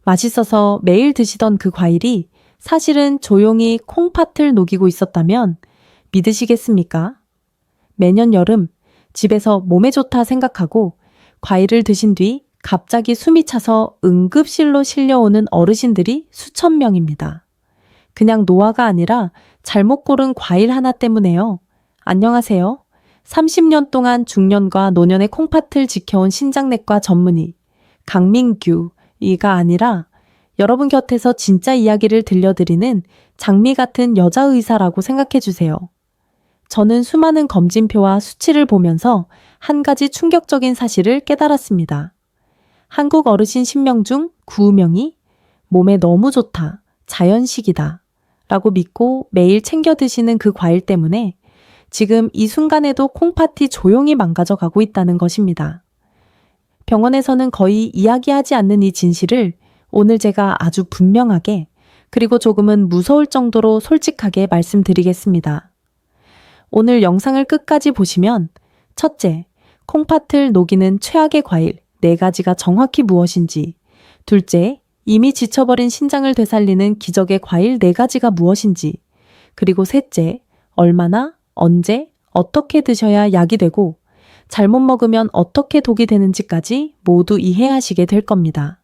맛있어서 매일 드시던 그 과일이 사실은 조용히 콩팥을 녹이고 있었다면 믿으시겠습니까? 매년 여름 집에서 몸에 좋다 생각하고 과일을 드신 뒤 갑자기 숨이 차서 응급실로 실려오는 어르신들이 수천 명입니다. 그냥 노화가 아니라 잘못 고른 과일 하나 때문에요. 안녕하세요. 30년 동안 중년과 노년의 콩팥을 지켜온 신장내과 전문의 강민규이가 아니라 여러분 곁에서 진짜 이야기를 들려드리는 장미 같은 여자 의사라고 생각해 주세요. 저는 수많은 검진표와 수치를 보면서 한 가지 충격적인 사실을 깨달았습니다. 한국 어르신 10명 중 9명이 몸에 너무 좋다, 자연식이다 라고 믿고 매일 챙겨 드시는 그 과일 때문에 지금 이 순간에도 콩팥이 조용히 망가져 가고 있다는 것입니다. 병원에서는 거의 이야기하지 않는 이 진실을 오늘 제가 아주 분명하게 그리고 조금은 무서울 정도로 솔직하게 말씀드리겠습니다. 오늘 영상을 끝까지 보시면 첫째, 콩팥을 녹이는 최악의 과일 4가지가 정확히 무엇인지, 둘째, 이미 지쳐버린 신장을 되살리는 기적의 과일 4가지가 무엇인지, 그리고 셋째, 얼마나, 언제, 어떻게 드셔야 약이 되고 잘못 먹으면 어떻게 독이 되는지까지 모두 이해하시게 될 겁니다.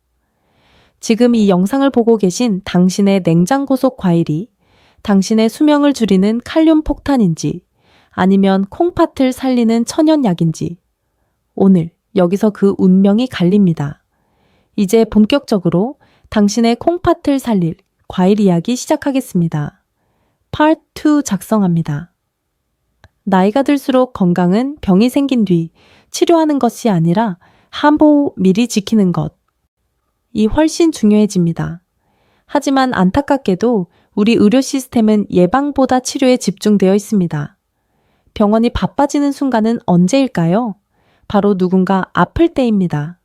지금 이 영상을 보고 계신 당신의 냉장고 속 과일이 당신의 수명을 줄이는 칼륨 폭탄인지 아니면 콩팥을 살리는 천연약인지 오늘 여기서 그 운명이 갈립니다. 이제 본격적으로 당신의 콩팥을 살릴 과일 이야기 시작하겠습니다. 파트 2 작성합니다. 나이가 들수록 건강은 병이 생긴 뒤 치료하는 것이 아니라 함보 미리 지키는 것. 이 훨씬 중요해집니다. 하지만 안타깝게도 우리 의료 시스템은 예방보다 치료에 집중되어 있습니다. 병원이 바빠지는 순간은 언제일까요? 바로 누군가 아플 때입니다.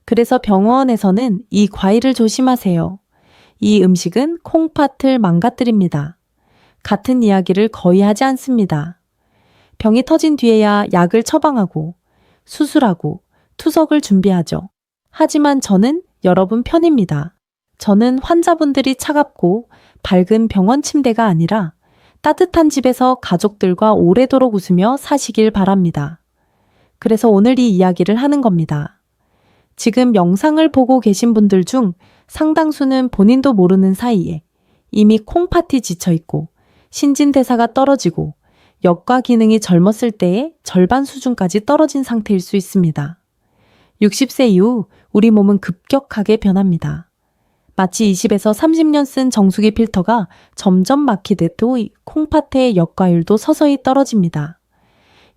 그래서 병원에서는 이 과일을 조심하세요. 이 음식은 콩팥을 망가뜨립니다. 같은 이야기를 거의 하지 않습니다. 병이 터진 뒤에야 약을 처방하고 수술하고 투석을 준비하죠. 하지만 저는 여러분 편입니다. 저는 환자분들이 차갑고 밝은 병원 침대가 아니라 따뜻한 집에서 가족들과 오래도록 웃으며 사시길 바랍니다. 그래서 오늘 이 이야기를 하는 겁니다. 지금 영상을 보고 계신 분들 중 상당수는 본인도 모르는 사이에 이미 콩팥이 지쳐있고 신진대사가 떨어지고 역과 기능이 젊었을 때의 절반 수준까지 떨어진 상태일 수 있습니다. 60세 이후 우리 몸은 급격하게 변합니다. 마치 20에서 30년 쓴 정수기 필터가 점점 막히듯 콩팥의 역과율도 서서히 떨어집니다.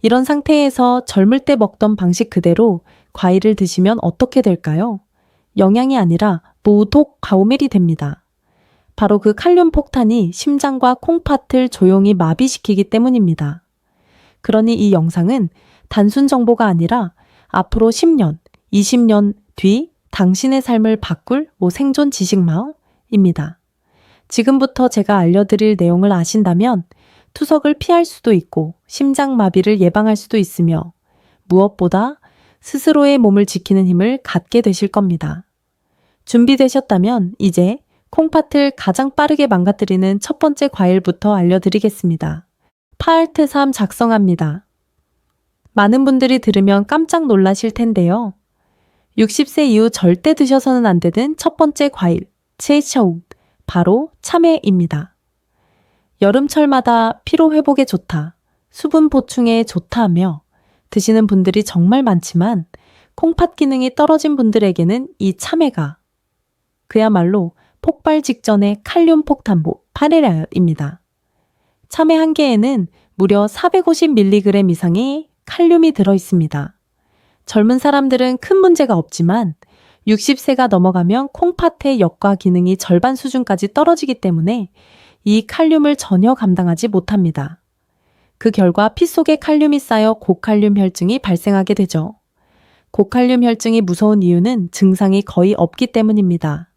이런 상태에서 젊을 때 먹던 방식 그대로 과일을 드시면 어떻게 될까요? 영양이 아니라 모독 가오밀이 됩니다. 바로 그 칼륨 폭탄이 심장과 콩팥을 조용히 마비시키기 때문입니다. 그러니 이 영상은 단순 정보가 아니라 앞으로 10년, 20년 뒤 당신의 삶을 바꿀 생존 지식마을입니다. 지금부터 제가 알려드릴 내용을 아신다면 투석을 피할 수도 있고 심장마비를 예방할 수도 있으며 무엇보다 스스로의 몸을 지키는 힘을 갖게 되실 겁니다. 준비되셨다면 이제 콩팥을 가장 빠르게 망가뜨리는 첫 번째 과일부터 알려드리겠습니다. 파트 3 작성합니다. 많은 분들이 들으면 깜짝 놀라실 텐데요. 60세 이후 절대 드셔서는 안 되는 첫 번째 과일, 채셔움, 바로 참외입니다. 여름철마다 피로 회복에 좋다, 수분 보충에 좋다 하며 드시는 분들이 정말 많지만 콩팥 기능이 떨어진 분들에게는 이 참외가 그야말로 폭발 직전의 칼륨 폭탄보 파레라입니다. 참외 한 개에는 무려 450mg 이상의 칼륨이 들어있습니다. 젊은 사람들은 큰 문제가 없지만 60세가 넘어가면 콩팥의 역과 기능이 절반 수준까지 떨어지기 때문에 이 칼륨을 전혀 감당하지 못합니다. 그 결과 피 속에 칼륨이 쌓여 고칼륨 혈증이 발생하게 되죠. 고칼륨 혈증이 무서운 이유는 증상이 거의 없기 때문입니다.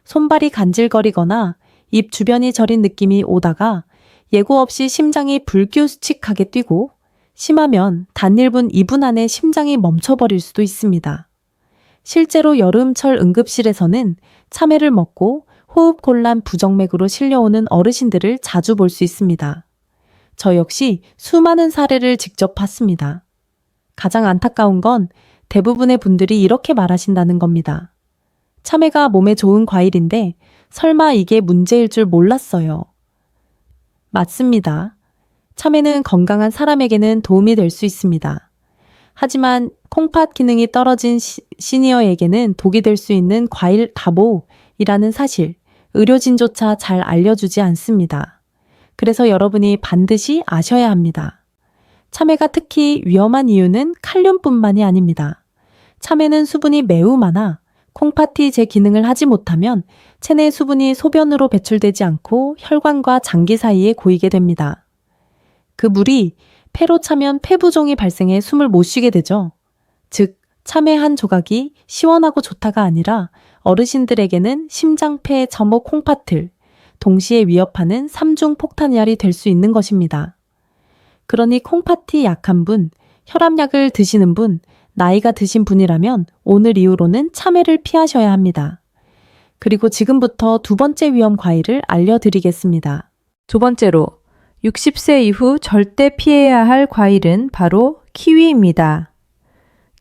손발이 간질거리거나 입 주변이 저린 느낌이 오다가 예고 없이 심장이 불규칙하게 뛰고 심하면 단 1분, 2분 안에 심장이 멈춰버릴 수도 있습니다. 실제로 여름철 응급실에서는 참외를 먹고 호흡곤란 부정맥으로 실려오는 어르신들을 자주 볼 수 있습니다. 저 역시 수많은 사례를 직접 봤습니다. 가장 안타까운 건 대부분의 분들이 이렇게 말하신다는 겁니다. 참외가 몸에 좋은 과일인데 설마 이게 문제일 줄 몰랐어요. 맞습니다. 참외는 건강한 사람에게는 도움이 될 수 있습니다. 하지만 콩팥 기능이 떨어진 시니어에게는 독이 될 수 있는 과일 가보이라는 사실, 의료진조차 잘 알려주지 않습니다. 그래서 여러분이 반드시 아셔야 합니다. 참외가 특히 위험한 이유는 칼륨뿐만이 아닙니다. 참외는 수분이 매우 많아 콩팥이 제 기능을 하지 못하면 체내 수분이 소변으로 배출되지 않고 혈관과 장기 사이에 고이게 됩니다. 그 물이 폐로 차면 폐부종이 발생해 숨을 못 쉬게 되죠. 즉, 참외 한 조각이 시원하고 좋다가 아니라 어르신들에게는 심장폐, 점호, 콩팥을 동시에 위협하는 3중 폭탄약이 될 수 있는 것입니다. 그러니 콩팥이 약한 분, 혈압약을 드시는 분, 나이가 드신 분이라면 오늘 이후로는 참외를 피하셔야 합니다. 그리고 지금부터 두 번째 위험 과일을 알려드리겠습니다. 두 번째로 60세 이후 절대 피해야 할 과일은 바로 키위입니다.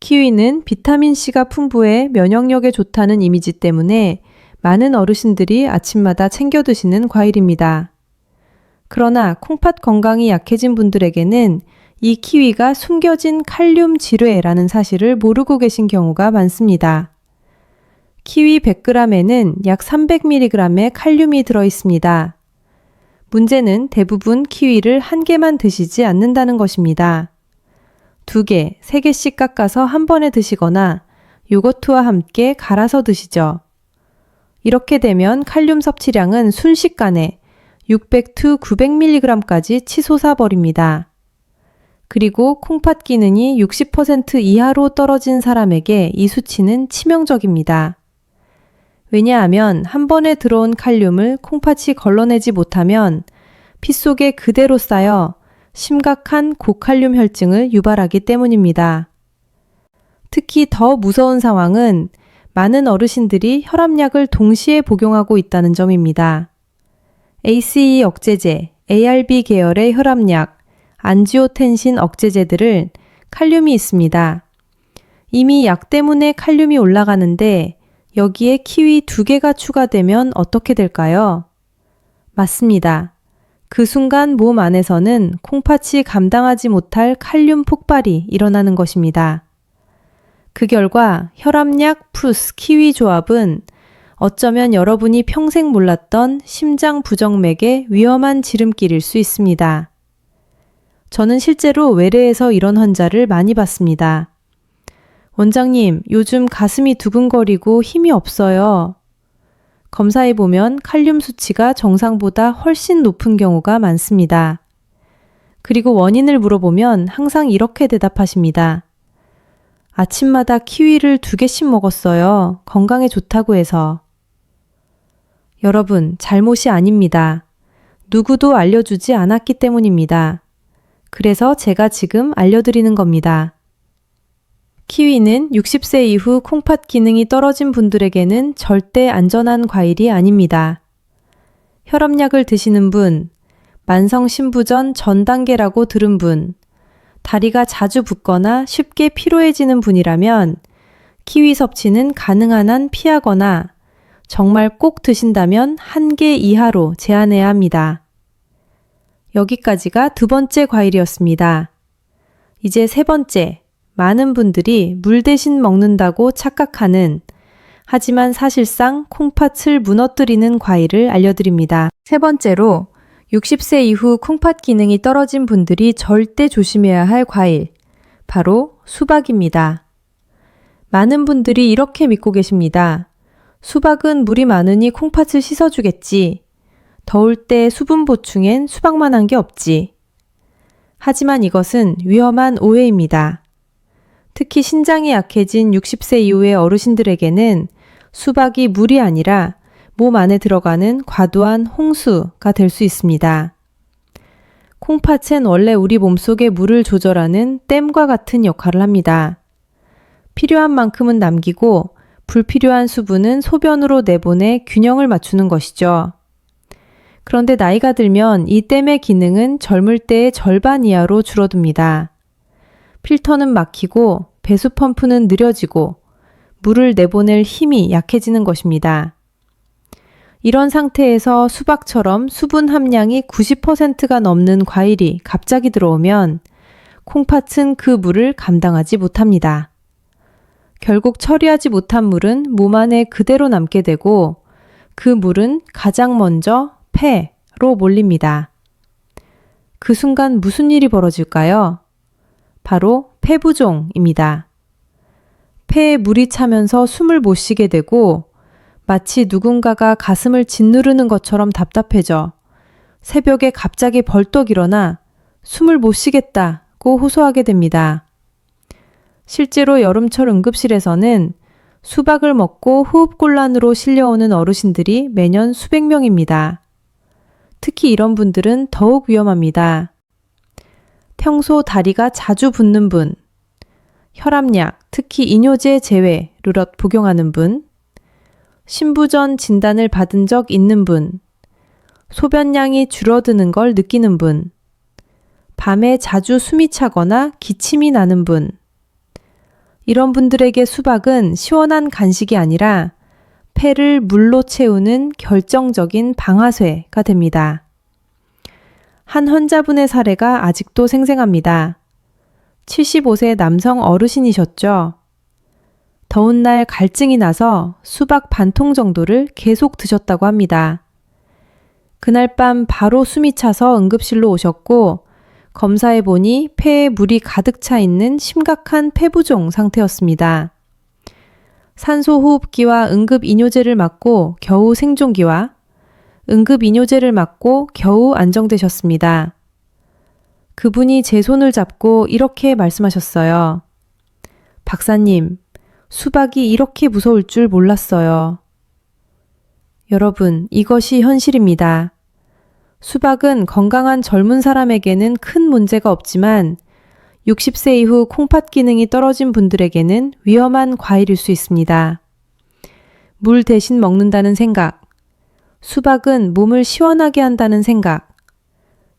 키위는 비타민C가 풍부해 면역력에 좋다는 이미지 때문에 많은 어르신들이 아침마다 챙겨 드시는 과일입니다. 그러나 콩팥 건강이 약해진 분들에게는 이 키위가 숨겨진 칼륨 지뢰라는 사실을 모르고 계신 경우가 많습니다. 키위 100g에는 약 300mg의 칼륨이 들어 있습니다. 문제는 대부분 키위를 한 개만 드시지 않는다는 것입니다. 2개, 3개씩 깎아서 한 번에 드시거나 요거트와 함께 갈아서 드시죠. 이렇게 되면 칼륨 섭취량은 순식간에 600-900mg까지 치솟아 버립니다. 그리고 콩팥 기능이 60% 이하로 떨어진 사람에게 이 수치는 치명적입니다. 왜냐하면 한 번에 들어온 칼륨을 콩팥이 걸러내지 못하면 피 속에 그대로 쌓여 심각한 고칼륨 혈증을 유발하기 때문입니다. 특히 더 무서운 상황은 많은 어르신들이 혈압약을 동시에 복용하고 있다는 점입니다. ACE 억제제, ARB 계열의 혈압약, 안지오텐신 억제제들은 칼륨이 있습니다. 이미 약 때문에 칼륨이 올라가는데 여기에 키위 2개가 추가되면 어떻게 될까요? 맞습니다. 그 순간 몸 안에서는 콩팥이 감당하지 못할 칼륨 폭발이 일어나는 것입니다. 그 결과 혈압약 플러스 키위 조합은 어쩌면 여러분이 평생 몰랐던 심장 부정맥의 위험한 지름길일 수 있습니다. 저는 실제로 외래에서 이런 환자를 많이 봤습니다. 원장님, 요즘 가슴이 두근거리고 힘이 없어요. 검사해보면 칼륨 수치가 정상보다 훨씬 높은 경우가 많습니다. 그리고 원인을 물어보면 항상 이렇게 대답하십니다. 아침마다 키위를 2개씩 먹었어요. 건강에 좋다고 해서. 여러분, 잘못이 아닙니다. 누구도 알려주지 않았기 때문입니다. 그래서 제가 지금 알려드리는 겁니다. 키위는 60세 이후 콩팥 기능이 떨어진 분들에게는 절대 안전한 과일이 아닙니다. 혈압약을 드시는 분, 만성신부전 전 단계라고 들은 분, 다리가 자주 붓거나 쉽게 피로해지는 분이라면 키위 섭취는 가능한 한 피하거나 정말 꼭 드신다면 1개 이하로 제한해야 합니다. 여기까지가 두 번째 과일이었습니다. 이제 세 번째, 많은 분들이 물 대신 먹는다고 착각하는 하지만 사실상 콩팥을 무너뜨리는 과일을 알려드립니다. 세 번째로 60세 이후 콩팥 기능이 떨어진 분들이 절대 조심해야 할 과일, 바로 수박입니다. 많은 분들이 이렇게 믿고 계십니다. 수박은 물이 많으니 콩팥을 씻어주겠지. 더울 때 수분 보충엔 수박만 한 게 없지. 하지만 이것은 위험한 오해입니다. 특히 신장이 약해진 60세 이후의 어르신들에게는 수박이 물이 아니라 몸 안에 들어가는 과도한 홍수가 될 수 있습니다. 콩팥은 원래 우리 몸속의 물을 조절하는 댐과 같은 역할을 합니다. 필요한 만큼은 남기고 불필요한 수분은 소변으로 내보내 균형을 맞추는 것이죠. 그런데 나이가 들면 이 댐의 기능은 젊을 때의 절반 이하로 줄어듭니다. 필터는 막히고 배수 펌프는 느려지고 물을 내보낼 힘이 약해지는 것입니다. 이런 상태에서 수박처럼 수분 함량이 90%가 넘는 과일이 갑자기 들어오면 콩팥은 그 물을 감당하지 못합니다. 결국 처리하지 못한 물은 몸 안에 그대로 남게 되고 그 물은 가장 먼저 폐로 몰립니다. 그 순간 무슨 일이 벌어질까요? 바로 폐부종입니다. 폐에 물이 차면서 숨을 못 쉬게 되고 마치 누군가가 가슴을 짓누르는 것처럼 답답해져 새벽에 갑자기 벌떡 일어나 숨을 못 쉬겠다고 호소하게 됩니다. 실제로 여름철 응급실에서는 수박을 먹고 호흡곤란으로 실려오는 어르신들이 매년 수백 명입니다. 특히 이런 분들은 더욱 위험합니다. 평소 다리가 자주 붓는 분, 혈압약, 특히 이뇨제 제외, 르럿 복용하는 분, 신부전 진단을 받은 적 있는 분, 소변량이 줄어드는 걸 느끼는 분, 밤에 자주 숨이 차거나 기침이 나는 분, 이런 분들에게 수박은 시원한 간식이 아니라 폐를 물로 채우는 결정적인 방아쇠가 됩니다. 한 환자분의 사례가 아직도 생생합니다. 75세 남성 어르신이셨죠. 더운 날 갈증이 나서 수박 반 통 정도를 계속 드셨다고 합니다. 그날 밤 바로 숨이 차서 응급실로 오셨고 검사해 보니 폐에 물이 가득 차 있는 심각한 폐부종 상태였습니다. 산소호흡기와 응급이뇨제를 맞고 겨우 생존기와 응급이뇨제를 맞고 겨우 안정되셨습니다. 그분이 제 손을 잡고 이렇게 말씀하셨어요. 박사님, 수박이 이렇게 무서울 줄 몰랐어요. 여러분, 이것이 현실입니다. 수박은 건강한 젊은 사람에게는 큰 문제가 없지만 60세 이후 콩팥 기능이 떨어진 분들에게는 위험한 과일일 수 있습니다. 물 대신 먹는다는 생각, 수박은 몸을 시원하게 한다는 생각,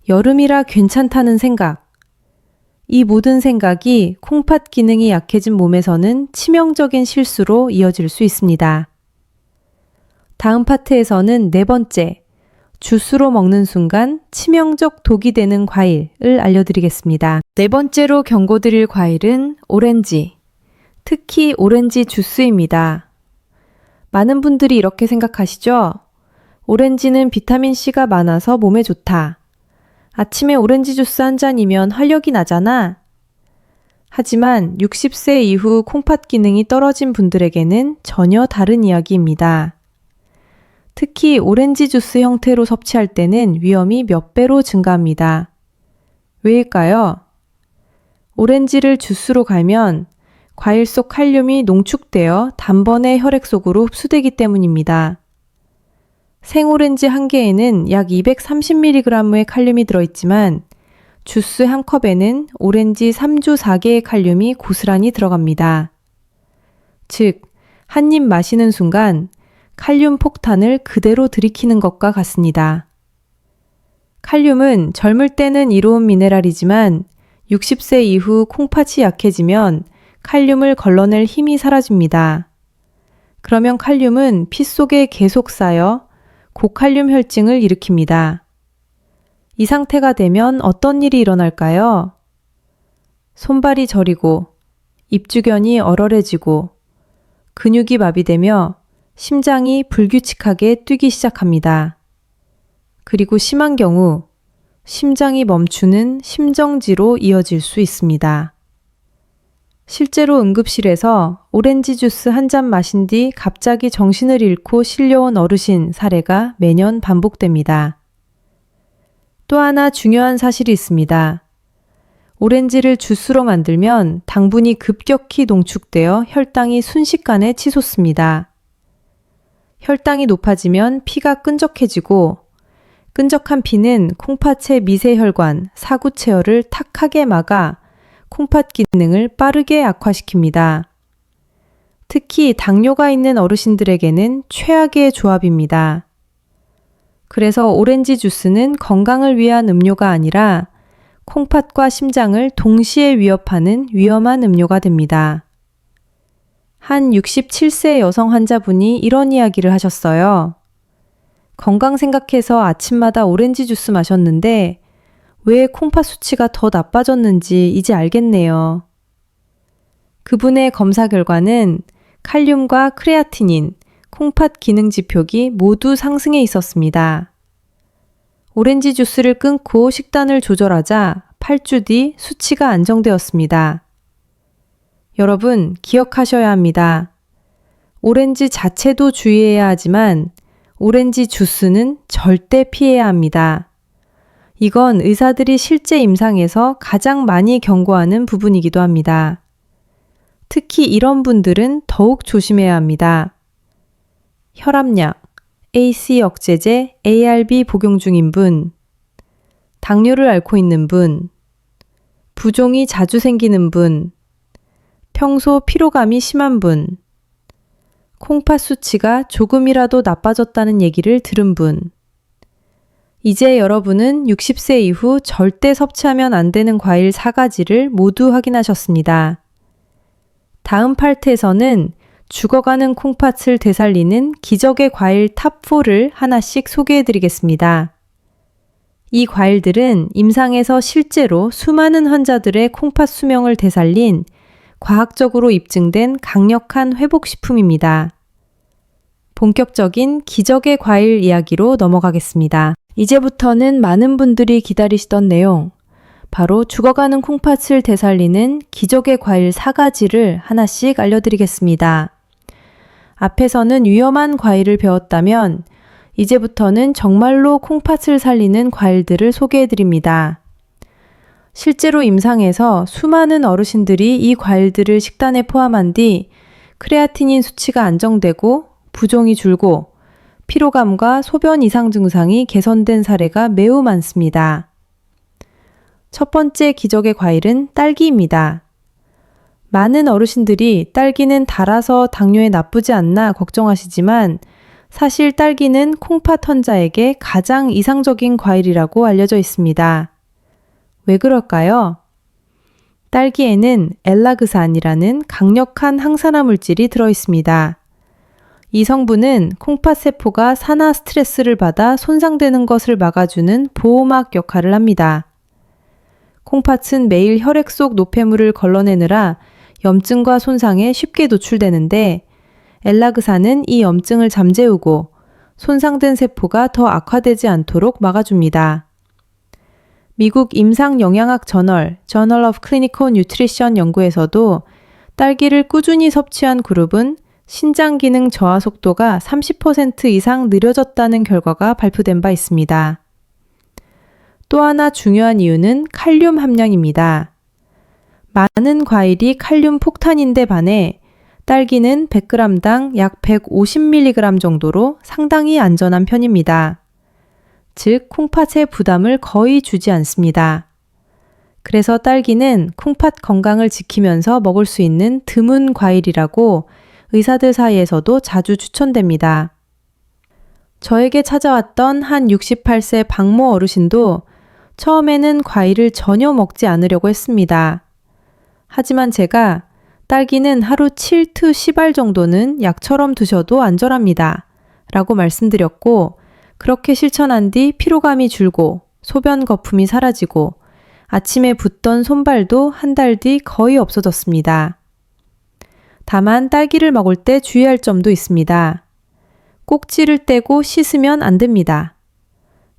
여름이라 괜찮다는 생각, 이 모든 생각이 콩팥 기능이 약해진 몸에서는 치명적인 실수로 이어질 수 있습니다. 다음 파트에서는 네 번째, 주스로 먹는 순간 치명적 독이 되는 과일을 알려드리겠습니다. 네 번째로 경고드릴 과일은 오렌지, 특히 오렌지 주스입니다. 많은 분들이 이렇게 생각하시죠? 오렌지는 비타민C가 많아서 몸에 좋다. 아침에 오렌지 주스 한 잔이면 활력이 나잖아. 하지만 60세 이후 콩팥 기능이 떨어진 분들에게는 전혀 다른 이야기입니다. 특히 오렌지 주스 형태로 섭취할 때는 위험이 몇 배로 증가합니다. 왜일까요? 오렌지를 주스로 갈면 과일 속 칼륨이 농축되어 단번에 혈액 속으로 흡수되기 때문입니다. 생오렌지 한 개에는 약 230mg의 칼륨이 들어있지만 주스 한 컵에는 오렌지 3주 4개의 칼륨이 고스란히 들어갑니다. 즉, 한 입 마시는 순간 칼륨 폭탄을 그대로 들이키는 것과 같습니다. 칼륨은 젊을 때는 이로운 미네랄이지만 60세 이후 콩팥이 약해지면 칼륨을 걸러낼 힘이 사라집니다. 그러면 칼륨은 피 속에 계속 쌓여 고칼륨 혈증을 일으킵니다. 이 상태가 되면 어떤 일이 일어날까요? 손발이 저리고 입주변이 얼얼해지고 근육이 마비되며 심장이 불규칙하게 뛰기 시작합니다. 그리고 심한 경우 심장이 멈추는 심정지로 이어질 수 있습니다. 실제로 응급실에서 오렌지 주스 한 잔 마신 뒤 갑자기 정신을 잃고 실려온 어르신 사례가 매년 반복됩니다. 또 하나 중요한 사실이 있습니다. 오렌지를 주스로 만들면 당분이 급격히 농축되어 혈당이 순식간에 치솟습니다. 혈당이 높아지면 피가 끈적해지고 끈적한 피는 콩팥의 미세혈관, 사구체어를 탁하게 막아 콩팥 기능을 빠르게 악화시킵니다. 특히 당뇨가 있는 어르신들에게는 최악의 조합입니다. 그래서 오렌지 주스는 건강을 위한 음료가 아니라 콩팥과 심장을 동시에 위협하는 위험한 음료가 됩니다. 한 67세 여성 환자분이 이런 이야기를 하셨어요. 건강 생각해서 아침마다 오렌지 주스 마셨는데 왜 콩팥 수치가 더 나빠졌는지 이제 알겠네요. 그분의 검사 결과는 칼륨과 크레아티닌, 콩팥 기능 지표기 모두 상승해 있었습니다. 오렌지 주스를 끊고 식단을 조절하자 8주 뒤 수치가 안정되었습니다. 여러분, 기억하셔야 합니다. 오렌지 자체도 주의해야 하지만 오렌지 주스는 절대 피해야 합니다. 이건 의사들이 실제 임상에서 가장 많이 경고하는 부분이기도 합니다. 특히 이런 분들은 더욱 조심해야 합니다. 혈압약, AC 억제제, ARB 복용 중인 분, 당뇨를 앓고 있는 분, 부종이 자주 생기는 분, 평소 피로감이 심한 분, 콩팥 수치가 조금이라도 나빠졌다는 얘기를 들은 분. 이제 여러분은 60세 이후 절대 섭취하면 안 되는 과일 4가지를 모두 확인하셨습니다. 다음 파트에서는 죽어가는 콩팥을 되살리는 기적의 과일 탑4를 하나씩 소개해드리겠습니다. 이 과일들은 임상에서 실제로 수많은 환자들의 콩팥 수명을 되살린 과학적으로 입증된 강력한 회복식품입니다. 본격적인 기적의 과일 이야기로 넘어가겠습니다. 이제부터는 많은 분들이 기다리시던 내용, 바로 죽어가는 콩팥을 되살리는 기적의 과일 4가지를 하나씩 알려드리겠습니다. 앞에서는 위험한 과일을 배웠다면 이제부터는 정말로 콩팥을 살리는 과일들을 소개해드립니다. 실제로 임상에서 수많은 어르신들이 이 과일들을 식단에 포함한 뒤 크레아티닌 수치가 안정되고 부종이 줄고 피로감과 소변 이상 증상이 개선된 사례가 매우 많습니다. 첫 번째 기적의 과일은 딸기입니다. 많은 어르신들이 딸기는 달아서 당뇨에 나쁘지 않나 걱정하시지만 사실 딸기는 콩팥 환자에게 가장 이상적인 과일이라고 알려져 있습니다. 왜 그럴까요? 딸기에는 엘라그산이라는 강력한 항산화 물질이 들어있습니다. 이 성분은 콩팥 세포가 산화 스트레스를 받아 손상되는 것을 막아주는 보호막 역할을 합니다. 콩팥은 매일 혈액 속 노폐물을 걸러내느라 염증과 손상에 쉽게 노출되는데 엘라그산은 이 염증을 잠재우고 손상된 세포가 더 악화되지 않도록 막아줍니다. 미국 임상영양학 저널 Journal of Clinical Nutrition 연구에서도 딸기를 꾸준히 섭취한 그룹은 신장 기능 저하 속도가 30% 이상 느려졌다는 결과가 발표된 바 있습니다. 또 하나 중요한 이유는 칼륨 함량입니다. 많은 과일이 칼륨 폭탄인데 반해 딸기는 100g당 약 150mg 정도로 상당히 안전한 편입니다. 즉, 콩팥에 부담을 거의 주지 않습니다. 그래서 딸기는 콩팥 건강을 지키면서 먹을 수 있는 드문 과일이라고 의사들 사이에서도 자주 추천됩니다. 저에게 찾아왔던 한 68세 박모 어르신도 처음에는 과일을 전혀 먹지 않으려고 했습니다. 하지만 제가 딸기는 하루 7to 10알 정도는 약처럼 드셔도 안전합니다. 라고 말씀드렸고 그렇게 실천한 뒤 피로감이 줄고 소변 거품이 사라지고 아침에 붓던 손발도 한 달 뒤 거의 없어졌습니다. 다만 딸기를 먹을 때 주의할 점도 있습니다. 꼭지를 떼고 씻으면 안 됩니다.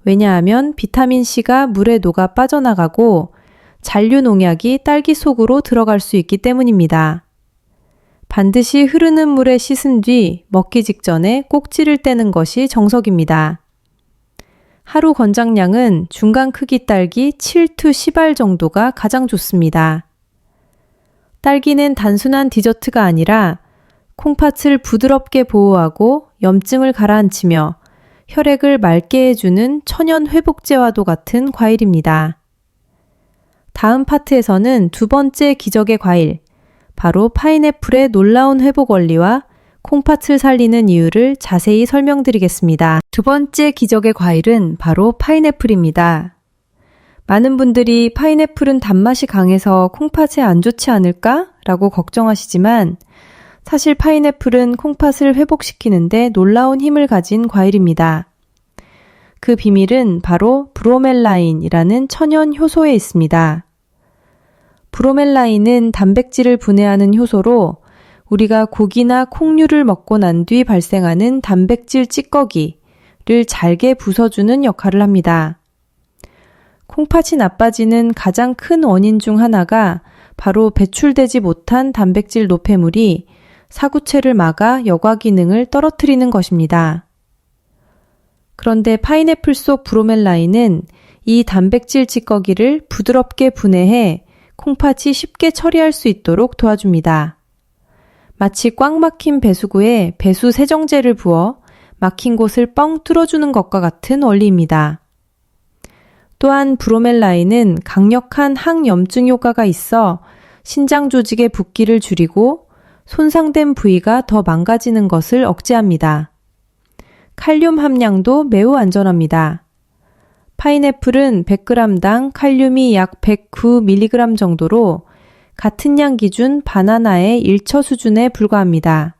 왜냐하면 비타민C가 물에 녹아 빠져나가고 잔류 농약이 딸기 속으로 들어갈 수 있기 때문입니다. 반드시 흐르는 물에 씻은 뒤 먹기 직전에 꼭지를 떼는 것이 정석입니다. 하루 권장량은 중간 크기 딸기 7to 10알 정도가 가장 좋습니다. 딸기는 단순한 디저트가 아니라 콩팥을 부드럽게 보호하고 염증을 가라앉히며 혈액을 맑게 해주는 천연 회복제와도 같은 과일입니다. 다음 파트에서는 두 번째 기적의 과일, 바로 파인애플의 놀라운 회복 원리와 콩팥을 살리는 이유를 자세히 설명드리겠습니다. 두 번째 기적의 과일은 바로 파인애플입니다. 많은 분들이 파인애플은 단맛이 강해서 콩팥에 안 좋지 않을까? 라고 걱정하시지만 사실 파인애플은 콩팥을 회복시키는데 놀라운 힘을 가진 과일입니다. 그 비밀은 바로 브로멜라인이라는 천연 효소에 있습니다. 브로멜라인은 단백질을 분해하는 효소로 우리가 고기나 콩류를 먹고 난 뒤 발생하는 단백질 찌꺼기를 잘게 부숴주는 역할을 합니다. 콩팥이 나빠지는 가장 큰 원인 중 하나가 바로 배출되지 못한 단백질 노폐물이 사구체를 막아 여과 기능을 떨어뜨리는 것입니다. 그런데 파인애플 속 브로멜라인은 이 단백질 찌꺼기를 부드럽게 분해해 콩팥이 쉽게 처리할 수 있도록 도와줍니다. 마치 꽉 막힌 배수구에 배수 세정제를 부어 막힌 곳을 뻥 뚫어주는 것과 같은 원리입니다. 또한 브로멜라인은 강력한 항염증 효과가 있어 신장 조직의 붓기를 줄이고 손상된 부위가 더 망가지는 것을 억제합니다. 칼륨 함량도 매우 안전합니다. 파인애플은 100g당 칼륨이 약 109mg 정도로 같은 양 기준 바나나의 1처 수준에 불과합니다.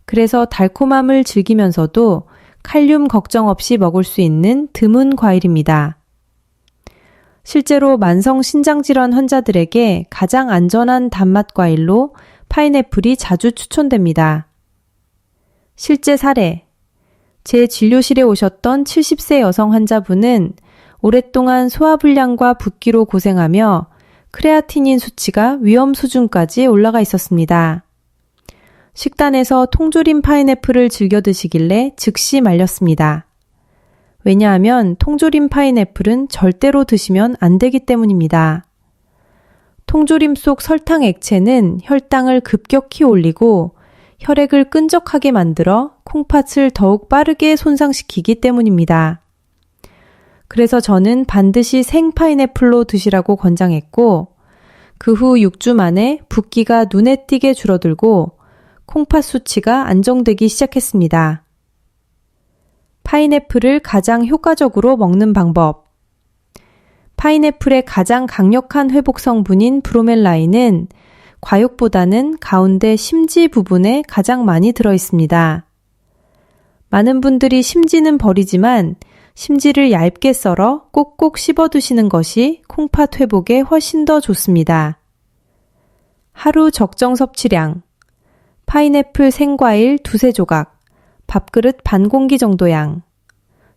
그래서 달콤함을 즐기면서도 칼륨 걱정 없이 먹을 수 있는 드문 과일입니다. 실제로 만성 신장질환 환자들에게 가장 안전한 단맛 과일로 파인애플이 자주 추천됩니다. 실제 사례. 제 진료실에 오셨던 70세 여성 환자분은 오랫동안 소화불량과 붓기로 고생하며 크레아티닌 수치가 위험 수준까지 올라가 있었습니다. 식단에서 통조림 파인애플을 즐겨 드시길래 즉시 말렸습니다. 왜냐하면 통조림 파인애플은 절대로 드시면 안 되기 때문입니다. 통조림 속 설탕 액체는 혈당을 급격히 올리고 혈액을 끈적하게 만들어 콩팥을 더욱 빠르게 손상시키기 때문입니다. 그래서 저는 반드시 생 파인애플로 드시라고 권장했고 그 후 6주 만에 붓기가 눈에 띄게 줄어들고 콩팥 수치가 안정되기 시작했습니다. 파인애플을 가장 효과적으로 먹는 방법. 파인애플의 가장 강력한 회복 성분인 브로멜라인은 과육보다는 가운데 심지 부분에 가장 많이 들어 있습니다. 많은 분들이 심지는 버리지만 심지를 얇게 썰어 꼭꼭 씹어 두시는 것이 콩팥 회복에 훨씬 더 좋습니다. 하루 적정 섭취량. 파인애플 생과일 2-3조각, 밥그릇 반 공기 정도 양.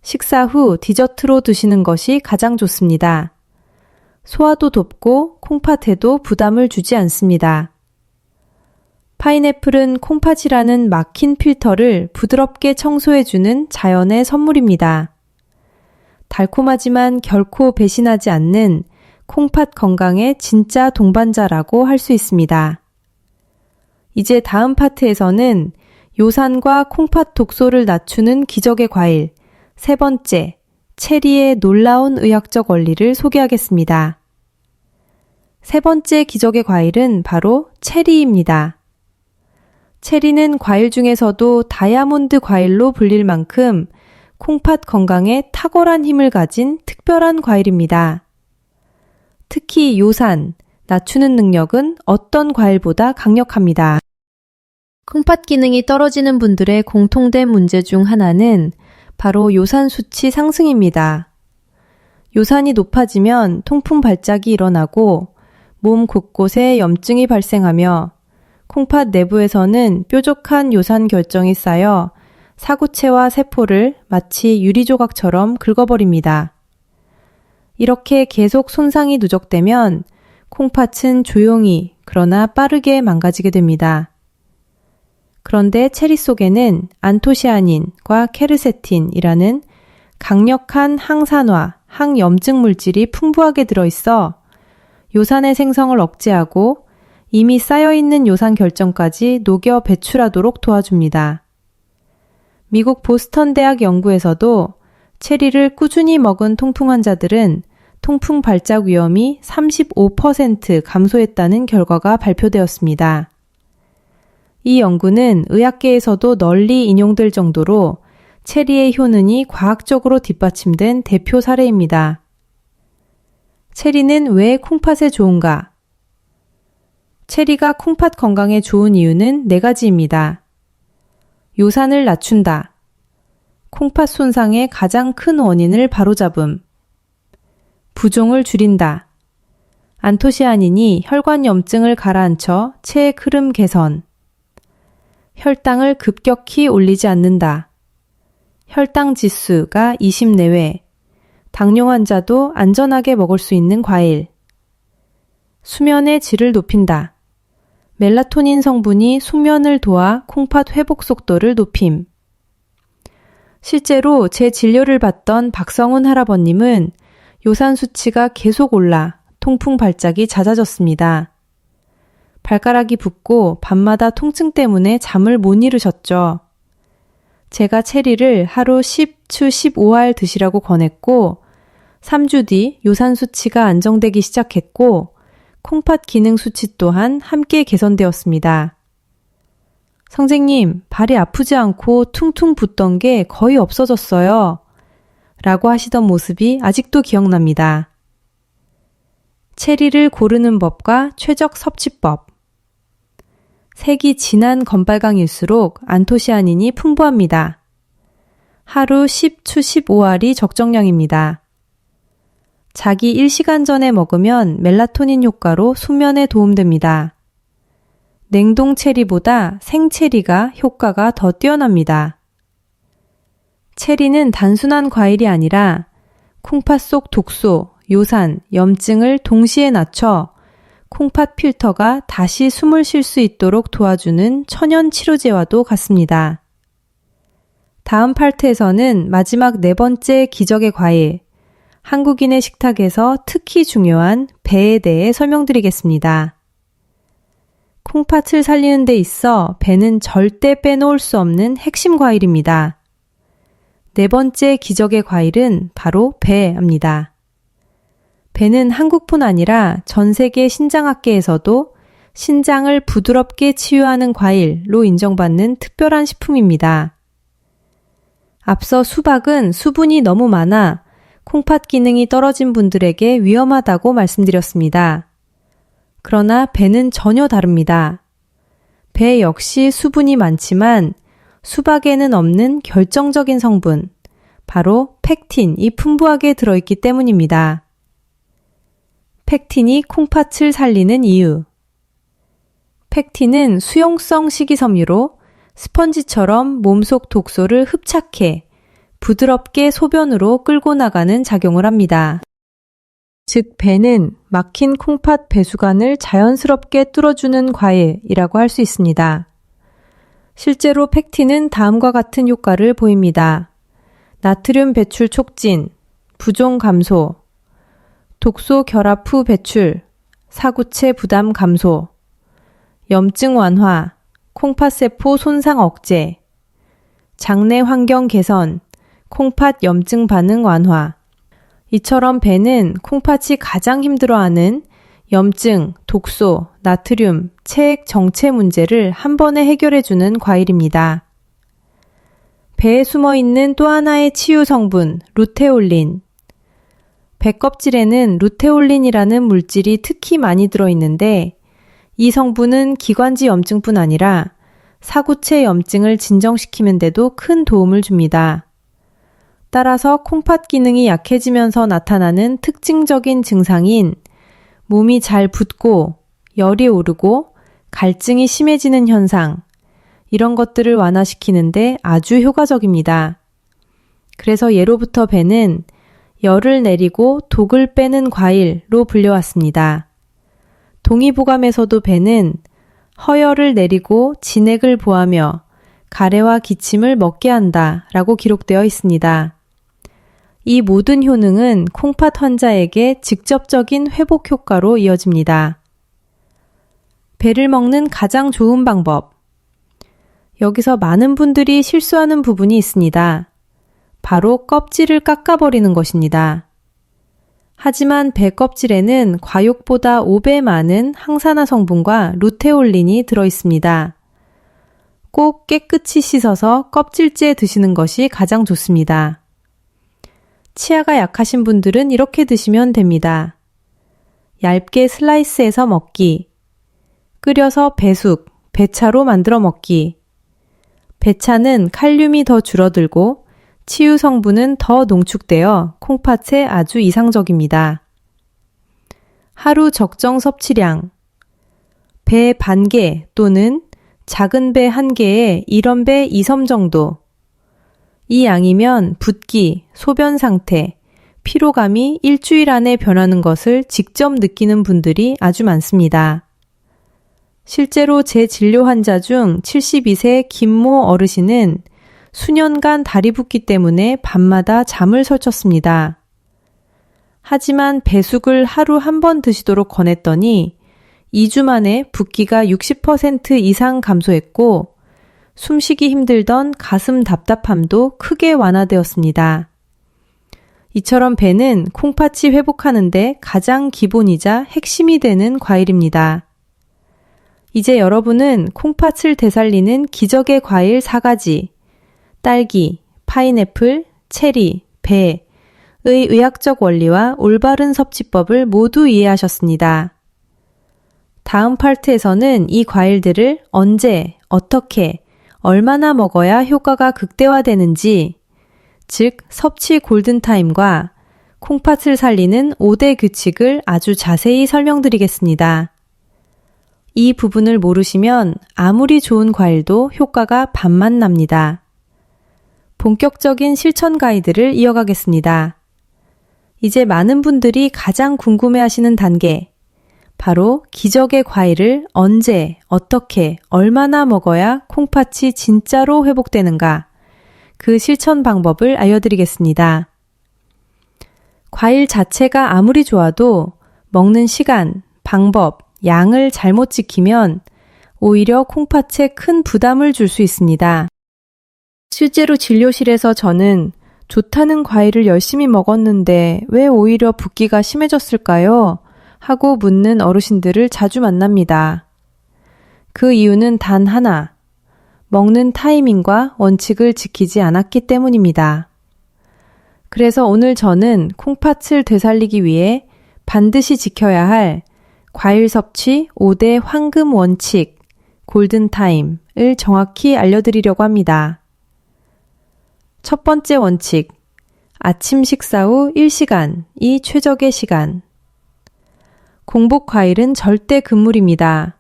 식사 후 디저트로 드시는 것이 가장 좋습니다. 소화도 돕고 콩팥에도 부담을 주지 않습니다. 파인애플은 콩팥이라는 막힌 필터를 부드럽게 청소해주는 자연의 선물입니다. 달콤하지만 결코 배신하지 않는 콩팥 건강의 진짜 동반자라고 할 수 있습니다. 이제 다음 파트에서는 요산과 콩팥 독소를 낮추는 기적의 과일, 세 번째, 체리의 놀라운 의학적 원리를 소개하겠습니다. 세 번째 기적의 과일은 바로 체리입니다. 체리는 과일 중에서도 다이아몬드 과일로 불릴 만큼 콩팥 건강에 탁월한 힘을 가진 특별한 과일입니다. 특히 요산, 낮추는 능력은 어떤 과일보다 강력합니다. 콩팥 기능이 떨어지는 분들의 공통된 문제 중 하나는 바로 요산 수치 상승입니다. 요산이 높아지면 통풍 발작이 일어나고 몸 곳곳에 염증이 발생하며 콩팥 내부에서는 뾰족한 요산 결정이 쌓여 사구체와 세포를 마치 유리조각처럼 긁어버립니다. 이렇게 계속 손상이 누적되면 콩팥은 조용히 그러나 빠르게 망가지게 됩니다. 그런데 체리 속에는 안토시아닌과 케르세틴이라는 강력한 항산화, 항염증 물질이 풍부하게 들어있어 요산의 생성을 억제하고 이미 쌓여있는 요산 결정까지 녹여 배출하도록 도와줍니다. 미국 보스턴 대학 연구에서도 체리를 꾸준히 먹은 통풍 환자들은 통풍 발작 위험이 35% 감소했다는 결과가 발표되었습니다. 이 연구는 의학계에서도 널리 인용될 정도로 체리의 효능이 과학적으로 뒷받침된 대표 사례입니다. 체리는 왜 콩팥에 좋은가? 체리가 콩팥 건강에 좋은 이유는 4가지입니다. 요산을 낮춘다. 콩팥 손상의 가장 큰 원인을 바로잡음. 부종을 줄인다. 안토시아닌이 혈관 염증을 가라앉혀 체액 흐름 개선. 혈당을 급격히 올리지 않는다. 혈당 지수가 20 내외. 당뇨 환자도 안전하게 먹을 수 있는 과일. 수면의 질을 높인다. 멜라토닌 성분이 숙면을 도와 콩팥 회복 속도를 높임. 실제로 제 진료를 받던 박성훈 할아버님은 요산 수치가 계속 올라 통풍 발작이 잦아졌습니다. 발가락이 붓고 밤마다 통증 때문에 잠을 못 이루셨죠. 제가 체리를 하루 10추 15알 드시라고 권했고 3주 뒤 요산 수치가 안정되기 시작했고 콩팥 기능 수치 또한 함께 개선되었습니다. 선생님, 발이 아프지 않고 퉁퉁 붓던 게 거의 없어졌어요. 라고 하시던 모습이 아직도 기억납니다. 체리를 고르는 법과 최적 섭취법. 색이 진한 검빨강일수록 안토시아닌이 풍부합니다. 하루 10추 15알이 적정량입니다. 자기 1시간 전에 먹으면 멜라토닌 효과로 수면에 도움됩니다. 냉동 체리보다 생체리가 효과가 더 뛰어납니다. 체리는 단순한 과일이 아니라 콩팥 속 독소, 요산, 염증을 동시에 낮춰 콩팥 필터가 다시 숨을 쉴 수 있도록 도와주는 천연 치료제와도 같습니다. 다음 파트에서는 마지막 4번째 기적의 과일, 한국인의 식탁에서 특히 중요한 배에 대해 설명드리겠습니다. 콩팥을 살리는 데 있어 배는 절대 빼놓을 수 없는 핵심 과일입니다. 4번째 기적의 과일은 바로 배입니다. 배는 한국뿐 아니라 전 세계 신장학계에서도 신장을 부드럽게 치유하는 과일로 인정받는 특별한 식품입니다. 앞서 수박은 수분이 너무 많아 콩팥 기능이 떨어진 분들에게 위험하다고 말씀드렸습니다. 그러나 배는 전혀 다릅니다. 배 역시 수분이 많지만 수박에는 없는 결정적인 성분, 바로 펙틴이 풍부하게 들어있기 때문입니다. 펙틴이 콩팥을 살리는 이유. 펙틴은 수용성 식이섬유로 스펀지처럼 몸속 독소를 흡착해 부드럽게 소변으로 끌고 나가는 작용을 합니다. 즉, 배는 막힌 콩팥 배수관을 자연스럽게 뚫어주는 과일이라고 할 수 있습니다. 실제로 펙틴은 다음과 같은 효과를 보입니다. 나트륨 배출 촉진, 부종 감소, 독소 결합 후 배출, 사구체 부담 감소, 염증 완화, 콩팥세포 손상 억제, 장내 환경 개선, 콩팥 염증 반응 완화. 이처럼 배는 콩팥이 가장 힘들어하는 염증, 독소, 나트륨, 체액 정체 문제를 한 번에 해결해주는 과일입니다. 배에 숨어있는 또 하나의 치유 성분, 루테올린. 배 껍질에는 루테올린이라는 물질이 특히 많이 들어있는데 이 성분은 기관지 염증뿐 아니라 사구체 염증을 진정시키는 데도 큰 도움을 줍니다. 따라서 콩팥 기능이 약해지면서 나타나는 특징적인 증상인 몸이 잘 붓고 열이 오르고 갈증이 심해지는 현상, 이런 것들을 완화시키는데 아주 효과적입니다. 그래서 예로부터 배는 열을 내리고 독을 빼는 과일로 불려왔습니다. 동의보감에서도 배는 허열을 내리고 진액을 보하며 가래와 기침을 먹게 한다 라고 기록되어 있습니다. 이 모든 효능은 콩팥 환자에게 직접적인 회복 효과로 이어집니다. 배를 먹는 가장 좋은 방법. 여기서 많은 분들이 실수하는 부분이 있습니다. 바로 껍질을 깎아버리는 것입니다. 하지만 배 껍질에는 과육보다 5배 많은 항산화 성분과 루테올린이 들어있습니다. 꼭 깨끗이 씻어서 껍질째 드시는 것이 가장 좋습니다. 치아가 약하신 분들은 이렇게 드시면 됩니다. 얇게 슬라이스해서 먹기, 끓여서 배숙, 배차로 만들어 먹기. 배차는 칼륨이 더 줄어들고 치유 성분은 더 농축되어 콩팥에 아주 이상적입니다. 하루 적정 섭취량, 배 반개 또는 작은 배 1개에 1원배 2섬 정도. 이 양이면 붓기, 소변 상태, 피로감이 일주일 안에 변하는 것을 직접 느끼는 분들이 아주 많습니다. 실제로 제 진료 환자 중 72세 김모 어르신은 수년간 다리 붓기 때문에 밤마다 잠을 설쳤습니다. 하지만 배숙을 하루 1번 드시도록 권했더니 2주 만에 붓기가 60% 이상 감소했고 숨쉬기 힘들던 가슴 답답함도 크게 완화되었습니다. 이처럼 배는 콩팥이 회복하는데 가장 기본이자 핵심이 되는 과일입니다. 이제 여러분은 콩팥을 되살리는 기적의 과일 4가지, 딸기, 파인애플, 체리, 배의 의학적 원리와 올바른 섭취법을 모두 이해하셨습니다. 다음 파트에서는 이 과일들을 언제, 어떻게, 얼마나 먹어야 효과가 극대화되는지, 즉 섭취 골든타임과 콩팥을 살리는 5대 규칙을 아주 자세히 설명드리겠습니다. 이 부분을 모르시면 아무리 좋은 과일도 효과가 반만 납니다. 본격적인 실천 가이드를 이어가겠습니다. 이제 많은 분들이 가장 궁금해하시는 단계, 바로 기적의 과일을 언제, 어떻게, 얼마나 먹어야 콩팥이 진짜로 회복되는가, 그 실천 방법을 알려드리겠습니다. 과일 자체가 아무리 좋아도 먹는 시간, 방법, 양을 잘못 지키면 오히려 콩팥에 큰 부담을 줄 수 있습니다. 실제로 진료실에서 저는 좋다는 과일을 열심히 먹었는데 왜 오히려 붓기가 심해졌을까요? 하고 묻는 어르신들을 자주 만납니다. 그 이유는 단 하나, 먹는 타이밍과 원칙을 지키지 않았기 때문입니다. 그래서 오늘 저는 콩팥을 되살리기 위해 반드시 지켜야 할 과일 섭취 5대 황금 원칙, 골든타임을 정확히 알려드리려고 합니다. 첫 번째 원칙, 아침 식사 후 1시간이 최적의 시간. 공복 과일은 절대 금물입니다.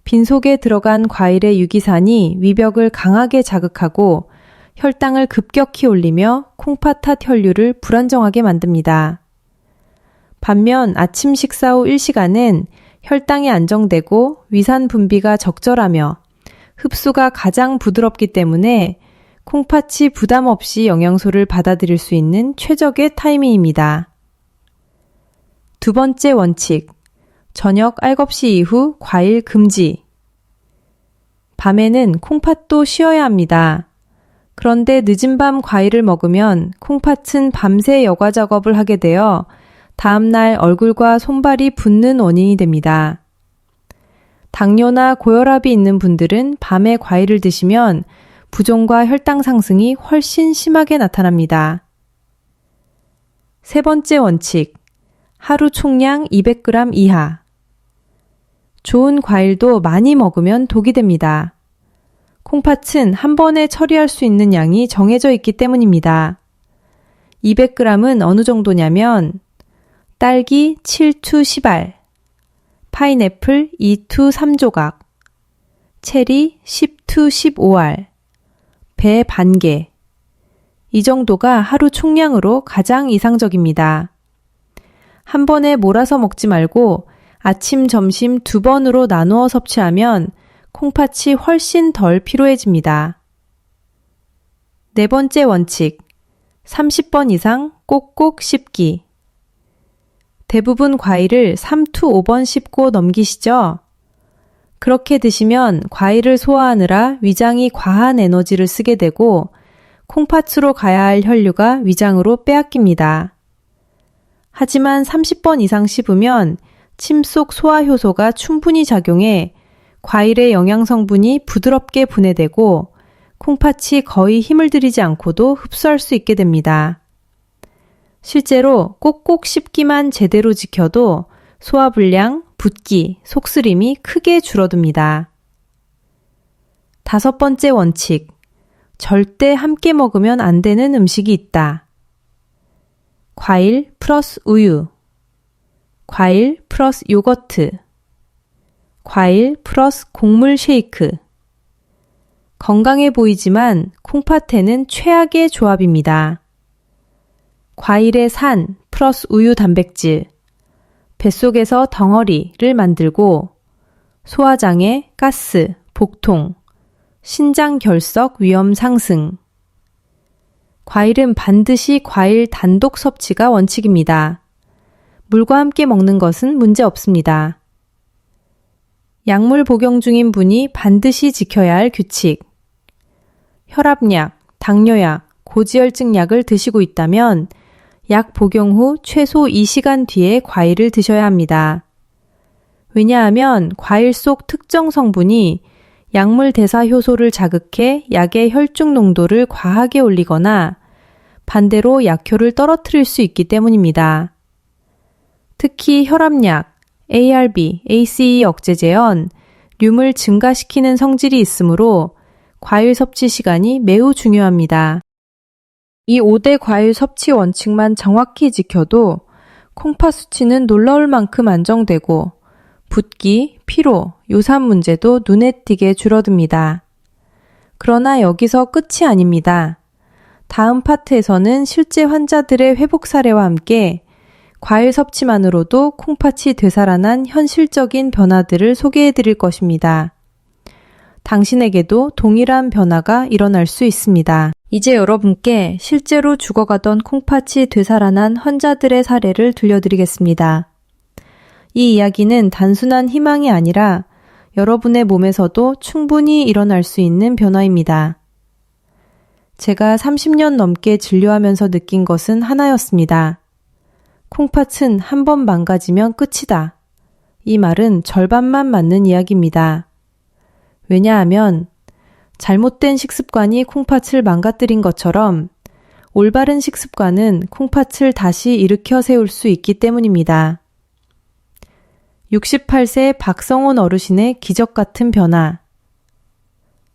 빈속에 들어간 과일의 유기산이 위벽을 강하게 자극하고 혈당을 급격히 올리며 콩팥 혈류를 불안정하게 만듭니다. 반면 아침 식사 후 1시간은 혈당이 안정되고 위산 분비가 적절하며 흡수가 가장 부드럽기 때문에 콩팥이 부담 없이 영양소를 받아들일 수 있는 최적의 타이밍입니다. 두 번째 원칙, 저녁 9시 이후 과일 금지. 밤에는 콩팥도 쉬어야 합니다. 그런데 늦은 밤 과일을 먹으면 콩팥은 밤새 여과 작업을 하게 되어 다음날 얼굴과 손발이 붓는 원인이 됩니다. 당뇨나 고혈압이 있는 분들은 밤에 과일을 드시면 부종과 혈당 상승이 훨씬 심하게 나타납니다. 세 번째 원칙, 하루 총량 200g 이하. 좋은 과일도 많이 먹으면 독이 됩니다. 콩팥은 한 번에 처리할 수 있는 양이 정해져 있기 때문입니다. 200g은 어느 정도냐면 딸기 7to 10알, 파인애플 2to 3조각, 체리 10to 15알, 배 반개. 이 정도가 하루 총량으로 가장 이상적입니다. 한 번에 몰아서 먹지 말고 아침, 점심 2번으로 나누어 섭취하면 콩팥이 훨씬 덜 피로해집니다. 네 번째 원칙, 30번 이상 꼭꼭 씹기. 대부분 과일을 3to 5번 씹고 넘기시죠? 그렇게 드시면 과일을 소화하느라 위장이 과한 에너지를 쓰게 되고 콩팥으로 가야 할 혈류가 위장으로 빼앗깁니다. 하지만 30번 이상 씹으면 침 속 소화효소가 충분히 작용해 과일의 영양 성분이 부드럽게 분해되고 콩팥이 거의 힘을 들이지 않고도 흡수할 수 있게 됩니다. 실제로 꼭꼭 씹기만 제대로 지켜도 소화불량, 붓기, 속쓰림이 크게 줄어듭니다. 5번째 원칙, 절대 함께 먹으면 안 되는 음식이 있다. 과일 플러스 우유, 과일 플러스 요거트, 과일 플러스 곡물 쉐이크. 건강해 보이지만 콩팥에는 최악의 조합입니다. 과일의 산 플러스 우유 단백질, 뱃속에서 덩어리를 만들고 소화장애, 가스, 복통, 신장 결석 위험 상승. 과일은 반드시 과일 단독 섭취가 원칙입니다. 물과 함께 먹는 것은 문제 없습니다. 약물 복용 중인 분이 반드시 지켜야 할 규칙. 혈압약, 당뇨약, 고지혈증 약을 드시고 있다면 약 복용 후 최소 2시간 뒤에 과일을 드셔야 합니다. 왜냐하면 과일 속 특정 성분이 약물 대사 효소를 자극해 약의 혈중 농도를 과하게 올리거나 반대로 약효를 떨어뜨릴 수 있기 때문입니다. 특히 혈압약, ARB, ACE 억제제연, 륨을 증가시키는 성질이 있으므로 과일 섭취 시간이 매우 중요합니다. 이 5대 과일 섭취 원칙만 정확히 지켜도 콩팥 수치는 놀라울 만큼 안정되고 붓기, 피로, 요산 문제도 눈에 띄게 줄어듭니다. 그러나 여기서 끝이 아닙니다. 다음 파트에서는 실제 환자들의 회복 사례와 함께 과일 섭취만으로도 콩팥이 되살아난 현실적인 변화들을 소개해 드릴 것입니다. 당신에게도 동일한 변화가 일어날 수 있습니다. 이제 여러분께 실제로 죽어가던 콩팥이 되살아난 환자들의 사례를 들려드리겠습니다. 이 이야기는 단순한 희망이 아니라 여러분의 몸에서도 충분히 일어날 수 있는 변화입니다. 제가 30년 넘게 진료하면서 느낀 것은 하나였습니다. 콩팥은 한 번 망가지면 끝이다. 이 말은 절반만 맞는 이야기입니다. 왜냐하면 잘못된 식습관이 콩팥을 망가뜨린 것처럼 올바른 식습관은 콩팥을 다시 일으켜 세울 수 있기 때문입니다. 68세 박성훈 어르신의 기적 같은 변화.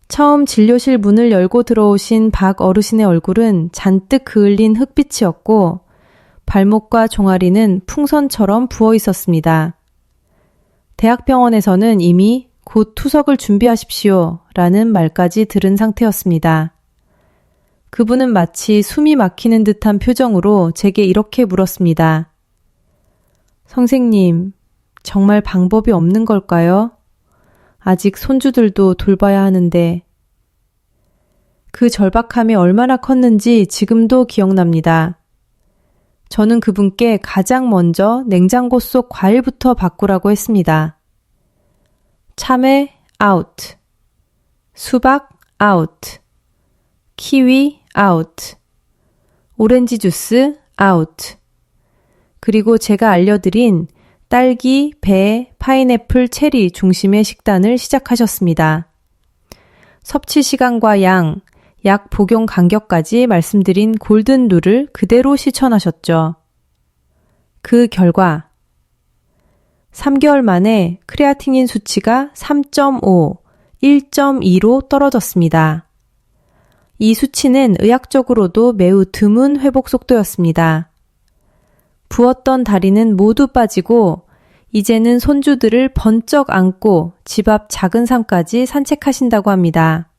처음 진료실 문을 열고 들어오신 박 어르신의 얼굴은 잔뜩 그을린 흑빛이었고 발목과 종아리는 풍선처럼 부어 있었습니다. 대학병원에서는 이미 곧 투석을 준비하십시오 라는 말까지 들은 상태였습니다. 그분은 마치 숨이 막히는 듯한 표정으로 제게 이렇게 물었습니다. 선생님, 정말 방법이 없는 걸까요? 아직 손주들도 돌봐야 하는데. 그 절박함이 얼마나 컸는지 지금도 기억납니다. 저는 그분께 가장 먼저 냉장고 속 과일부터 바꾸라고 했습니다. 참외 아웃, 수박 아웃, 키위 아웃, 오렌지 주스 아웃, 그리고 제가 알려드린 딸기, 배, 파인애플, 체리 중심의 식단을 시작하셨습니다. 섭취 시간과 양, 약 복용 간격까지 말씀드린 골든 룰을 그대로 실천하셨죠. 그 결과 3개월 만에 크레아티닌 수치가 3.5, 1.2로 떨어졌습니다. 이 수치는 의학적으로도 매우 드문 회복 속도였습니다. 부었던 다리는 모두 빠지고 이제는 손주들을 번쩍 안고 집 앞 작은 산까지 산책하신다고 합니다.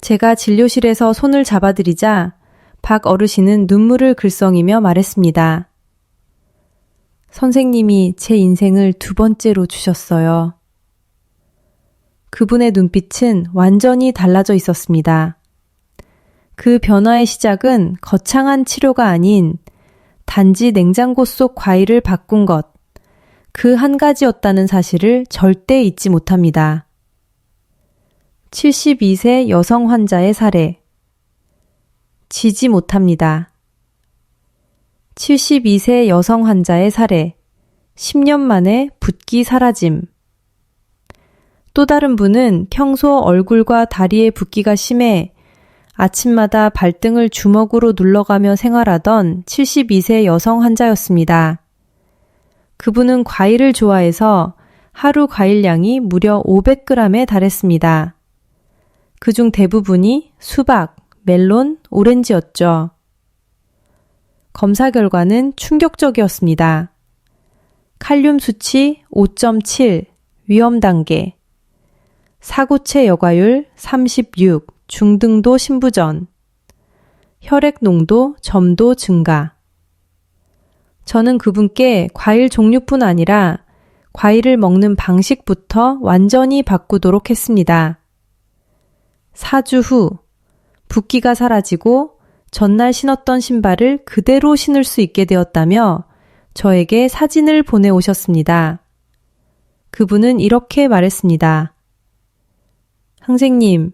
제가 진료실에서 손을 잡아드리자 박 어르신은 눈물을 글썽이며 말했습니다. 선생님이 제 인생을 2번째로 주셨어요. 그분의 눈빛은 완전히 달라져 있었습니다. 그 변화의 시작은 거창한 치료가 아닌 단지 냉장고 속 과일을 바꾼 것, 그 한 가지였다는 사실을 절대 잊지 못합니다. 72세 여성 환자의 사례. 지지 못합니다. 72세 여성 환자의 사례, 10년 만에 붓기 사라짐. 또 다른 분은 평소 얼굴과 다리에 붓기가 심해 아침마다 발등을 주먹으로 눌러가며 생활하던 72세 여성 환자였습니다. 그분은 과일을 좋아해서 하루 과일량이 무려 500g에 달했습니다. 그중 대부분이 수박, 멜론, 오렌지였죠. 검사 결과는 충격적이었습니다. 칼륨 수치 5.7, 위험 단계, 사구체 여과율 36, 중등도 신부전, 혈액 농도, 점도 증가. 저는 그분께 과일 종류뿐 아니라 과일을 먹는 방식부터 완전히 바꾸도록 했습니다. 4주 후, 붓기가 사라지고 전날 신었던 신발을 그대로 신을 수 있게 되었다며 저에게 사진을 보내오셨습니다. 그분은 이렇게 말했습니다. 선생님,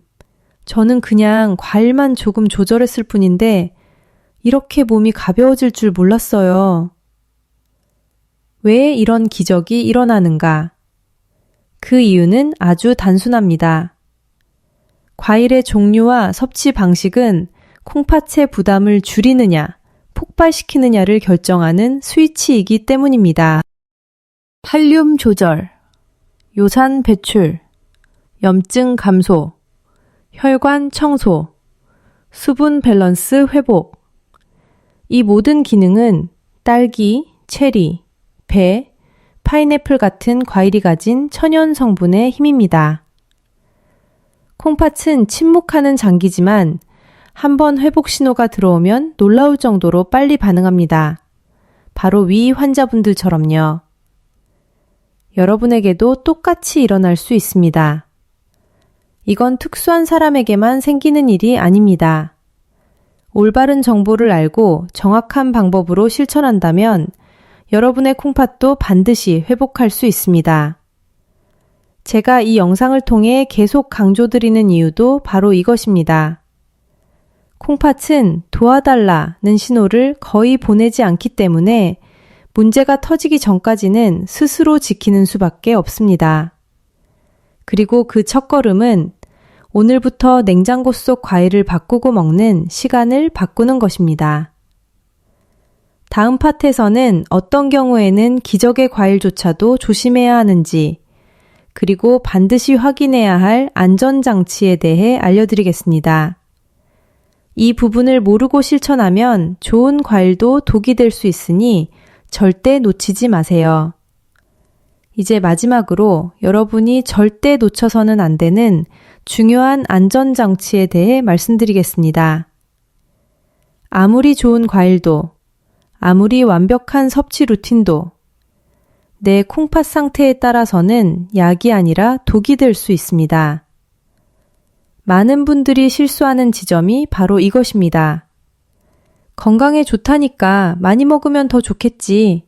저는 그냥 과일만 조금 조절했을 뿐인데 이렇게 몸이 가벼워질 줄 몰랐어요. 왜 이런 기적이 일어나는가? 그 이유는 아주 단순합니다. 과일의 종류와 섭취 방식은 콩팥의 부담을 줄이느냐, 폭발시키느냐를 결정하는 스위치이기 때문입니다. 칼륨 조절, 요산 배출, 염증 감소, 혈관 청소, 수분 밸런스 회복. 이 모든 기능은 딸기, 체리, 배, 파인애플 같은 과일이 가진 천연 성분의 힘입니다. 콩팥은 침묵하는 장기지만 한번 회복 신호가 들어오면 놀라울 정도로 빨리 반응합니다. 바로 위 환자분들처럼요. 여러분에게도 똑같이 일어날 수 있습니다. 이건 특수한 사람에게만 생기는 일이 아닙니다. 올바른 정보를 알고 정확한 방법으로 실천한다면 여러분의 콩팥도 반드시 회복할 수 있습니다. 제가 이 영상을 통해 계속 강조드리는 이유도 바로 이것입니다. 콩팥은 도와달라는 신호를 거의 보내지 않기 때문에 문제가 터지기 전까지는 스스로 지키는 수밖에 없습니다. 그리고 그 첫걸음은 오늘부터 냉장고 속 과일을 바꾸고 먹는 시간을 바꾸는 것입니다. 다음 파트에서는 어떤 경우에는 기적의 과일조차도 조심해야 하는지, 그리고 반드시 확인해야 할 안전장치에 대해 알려드리겠습니다. 이 부분을 모르고 실천하면 좋은 과일도 독이 될 수 있으니 절대 놓치지 마세요. 이제 마지막으로 여러분이 절대 놓쳐서는 안 되는 중요한 안전장치에 대해 말씀드리겠습니다. 아무리 좋은 과일도, 아무리 완벽한 섭취 루틴도 내 콩팥 상태에 따라서는 약이 아니라 독이 될 수 있습니다. 많은 분들이 실수하는 지점이 바로 이것입니다. 건강에 좋다니까 많이 먹으면 더 좋겠지.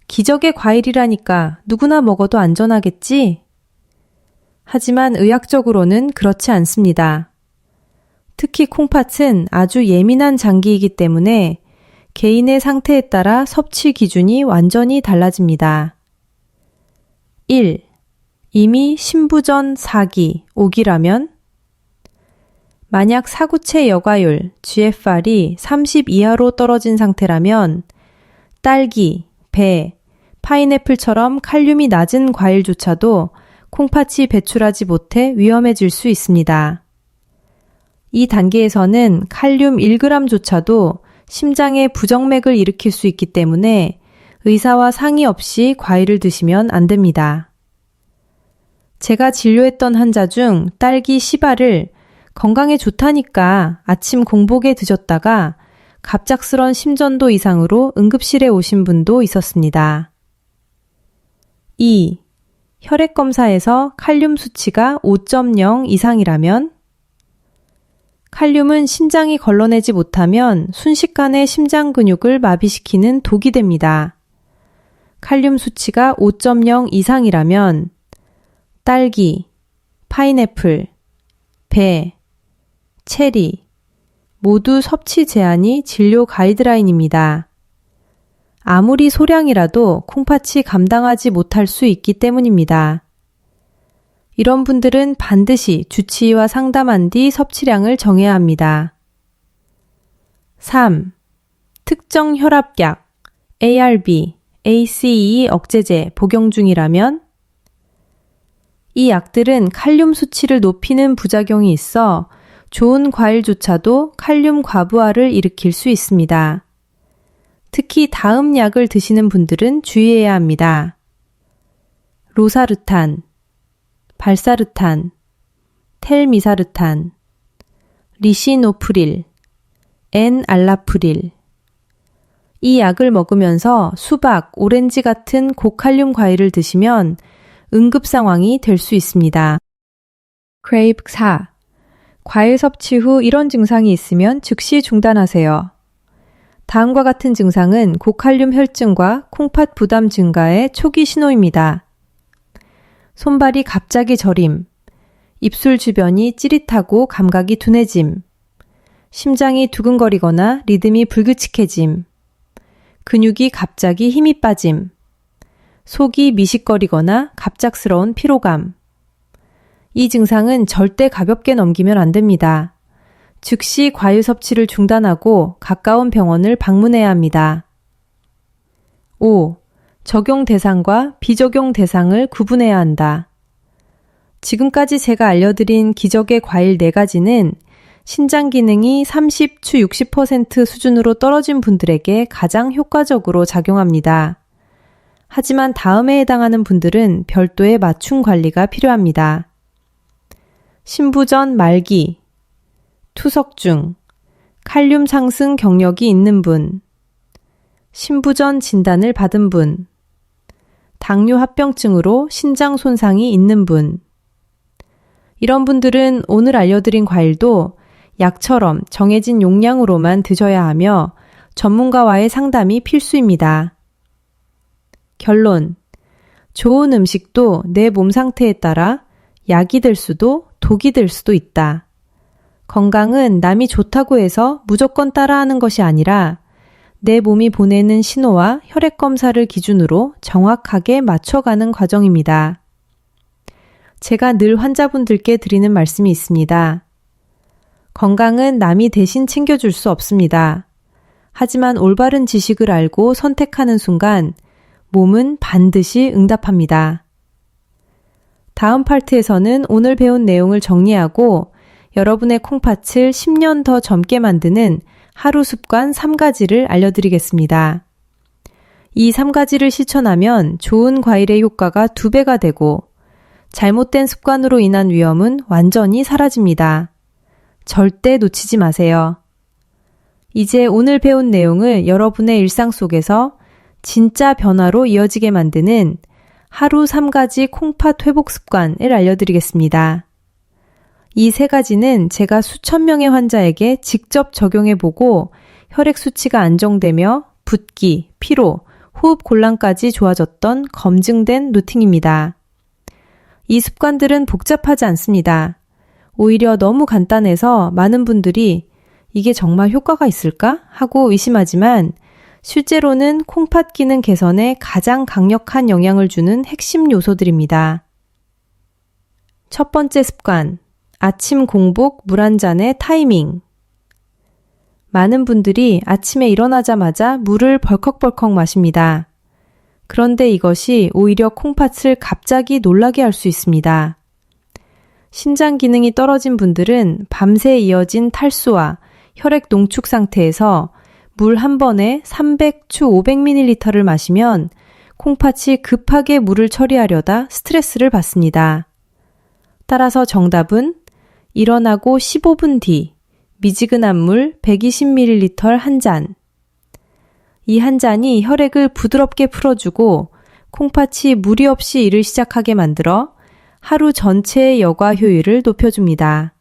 기적의 과일이라니까 누구나 먹어도 안전하겠지? 하지만 의학적으로는 그렇지 않습니다. 특히 콩팥은 아주 예민한 장기이기 때문에 개인의 상태에 따라 섭취 기준이 완전히 달라집니다. 1. 이미 신부전 4기, 5기라면? 만약 사구체 여과율, GFR이 30 이하로 떨어진 상태라면 딸기, 배, 파인애플처럼 칼륨이 낮은 과일조차도 콩팥이 배출하지 못해 위험해질 수 있습니다. 이 단계에서는 칼륨 1g조차도 심장에 부정맥을 일으킬 수 있기 때문에 의사와 상의 없이 과일을 드시면 안 됩니다. 제가 진료했던 환자 중 딸기 시바를 건강에 좋다니까 아침 공복에 드셨다가 갑작스런 심전도 이상으로 응급실에 오신 분도 있었습니다. 2. 혈액 검사에서 칼륨 수치가 5.0 이상이라면? 칼륨은 신장이 걸러내지 못하면 순식간에 심장 근육을 마비시키는 독이 됩니다. 칼륨 수치가 5.0 이상이라면 딸기, 파인애플, 배, 체리 모두 섭취 제한이 진료 가이드라인입니다. 아무리 소량이라도 콩팥이 감당하지 못할 수 있기 때문입니다. 이런 분들은 반드시 주치의와 상담한 뒤 섭취량을 정해야 합니다. 3. 특정 혈압약, ARB, ACE 억제제 복용 중이라면 이 약들은 칼륨 수치를 높이는 부작용이 있어 좋은 과일조차도 칼륨 과부하를 일으킬 수 있습니다. 특히 다음 약을 드시는 분들은 주의해야 합니다. 로사르탄, 발사르탄, 텔미사르탄, 리시노프릴, N알라프릴. 이 약을 먹으면서 수박, 오렌지 같은 고칼륨 과일을 드시면 응급 상황이 될 수 있습니다. 크레이브 4. 과일 섭취 후 이런 증상이 있으면 즉시 중단하세요. 다음과 같은 증상은 고칼륨 혈증과 콩팥 부담 증가의 초기 신호입니다. 손발이 갑자기 저림, 입술 주변이 찌릿하고 감각이 둔해짐, 심장이 두근거리거나 리듬이 불규칙해짐, 근육이 갑자기 힘이 빠짐, 속이 미식거리거나 갑작스러운 피로감. 이 증상은 절대 가볍게 넘기면 안 됩니다. 즉시 과일 섭취를 중단하고 가까운 병원을 방문해야 합니다. 5. 적용 대상과 비적용 대상을 구분해야 한다. 지금까지 제가 알려드린 기적의 과일 4가지는 신장 기능이 30추 60% 수준으로 떨어진 분들에게 가장 효과적으로 작용합니다. 하지만 다음에 해당하는 분들은 별도의 맞춤 관리가 필요합니다. 신부전 말기, 투석중, 칼륨 상승 경력이 있는 분, 신부전 진단을 받은 분, 당뇨 합병증으로 신장 손상이 있는 분. 이런 분들은 오늘 알려드린 과일도 약처럼 정해진 용량으로만 드셔야 하며 전문가와의 상담이 필수입니다. 결론. 좋은 음식도 내 몸 상태에 따라 약이 될 수도 독이 될 수도 있다. 건강은 남이 좋다고 해서 무조건 따라하는 것이 아니라 내 몸이 보내는 신호와 혈액 검사를 기준으로 정확하게 맞춰가는 과정입니다. 제가 늘 환자분들께 드리는 말씀이 있습니다. 건강은 남이 대신 챙겨줄 수 없습니다. 하지만 올바른 지식을 알고 선택하는 순간 몸은 반드시 응답합니다. 다음 파트에서는 오늘 배운 내용을 정리하고 여러분의 콩팥을 10년 더 젊게 만드는 하루 습관 3가지를 알려드리겠습니다. 이 3가지를 실천하면 좋은 과일의 효과가 2배가 되고 잘못된 습관으로 인한 위험은 완전히 사라집니다. 절대 놓치지 마세요. 이제 오늘 배운 내용을 여러분의 일상 속에서 진짜 변화로 이어지게 만드는 하루 3가지 콩팥 회복 습관을 알려드리겠습니다. 이 3가지는 제가 수천 명의 환자에게 직접 적용해보고 혈액 수치가 안정되며 붓기, 피로, 호흡 곤란까지 좋아졌던 검증된 루틴입니다. 이 습관들은 복잡하지 않습니다. 오히려 너무 간단해서 많은 분들이 이게 정말 효과가 있을까? 하고 의심하지만 실제로는 콩팥 기능 개선에 가장 강력한 영향을 주는 핵심 요소들입니다. 첫 번째 습관, 아침 공복 물 한 잔의 타이밍. 많은 분들이 아침에 일어나자마자 물을 벌컥벌컥 마십니다. 그런데 이것이 오히려 콩팥을 갑자기 놀라게 할 수 있습니다. 신장 기능이 떨어진 분들은 밤새 이어진 탈수와 혈액 농축 상태에서 물 한 번에 300추 500ml를 마시면 콩팥이 급하게 물을 처리하려다 스트레스를 받습니다. 따라서 정답은 일어나고 15분 뒤 미지근한 물 120ml 한 잔. 이 한 잔이 혈액을 부드럽게 풀어주고 콩팥이 무리 없이 일을 시작하게 만들어 하루 전체의 여과 효율을 높여줍니다.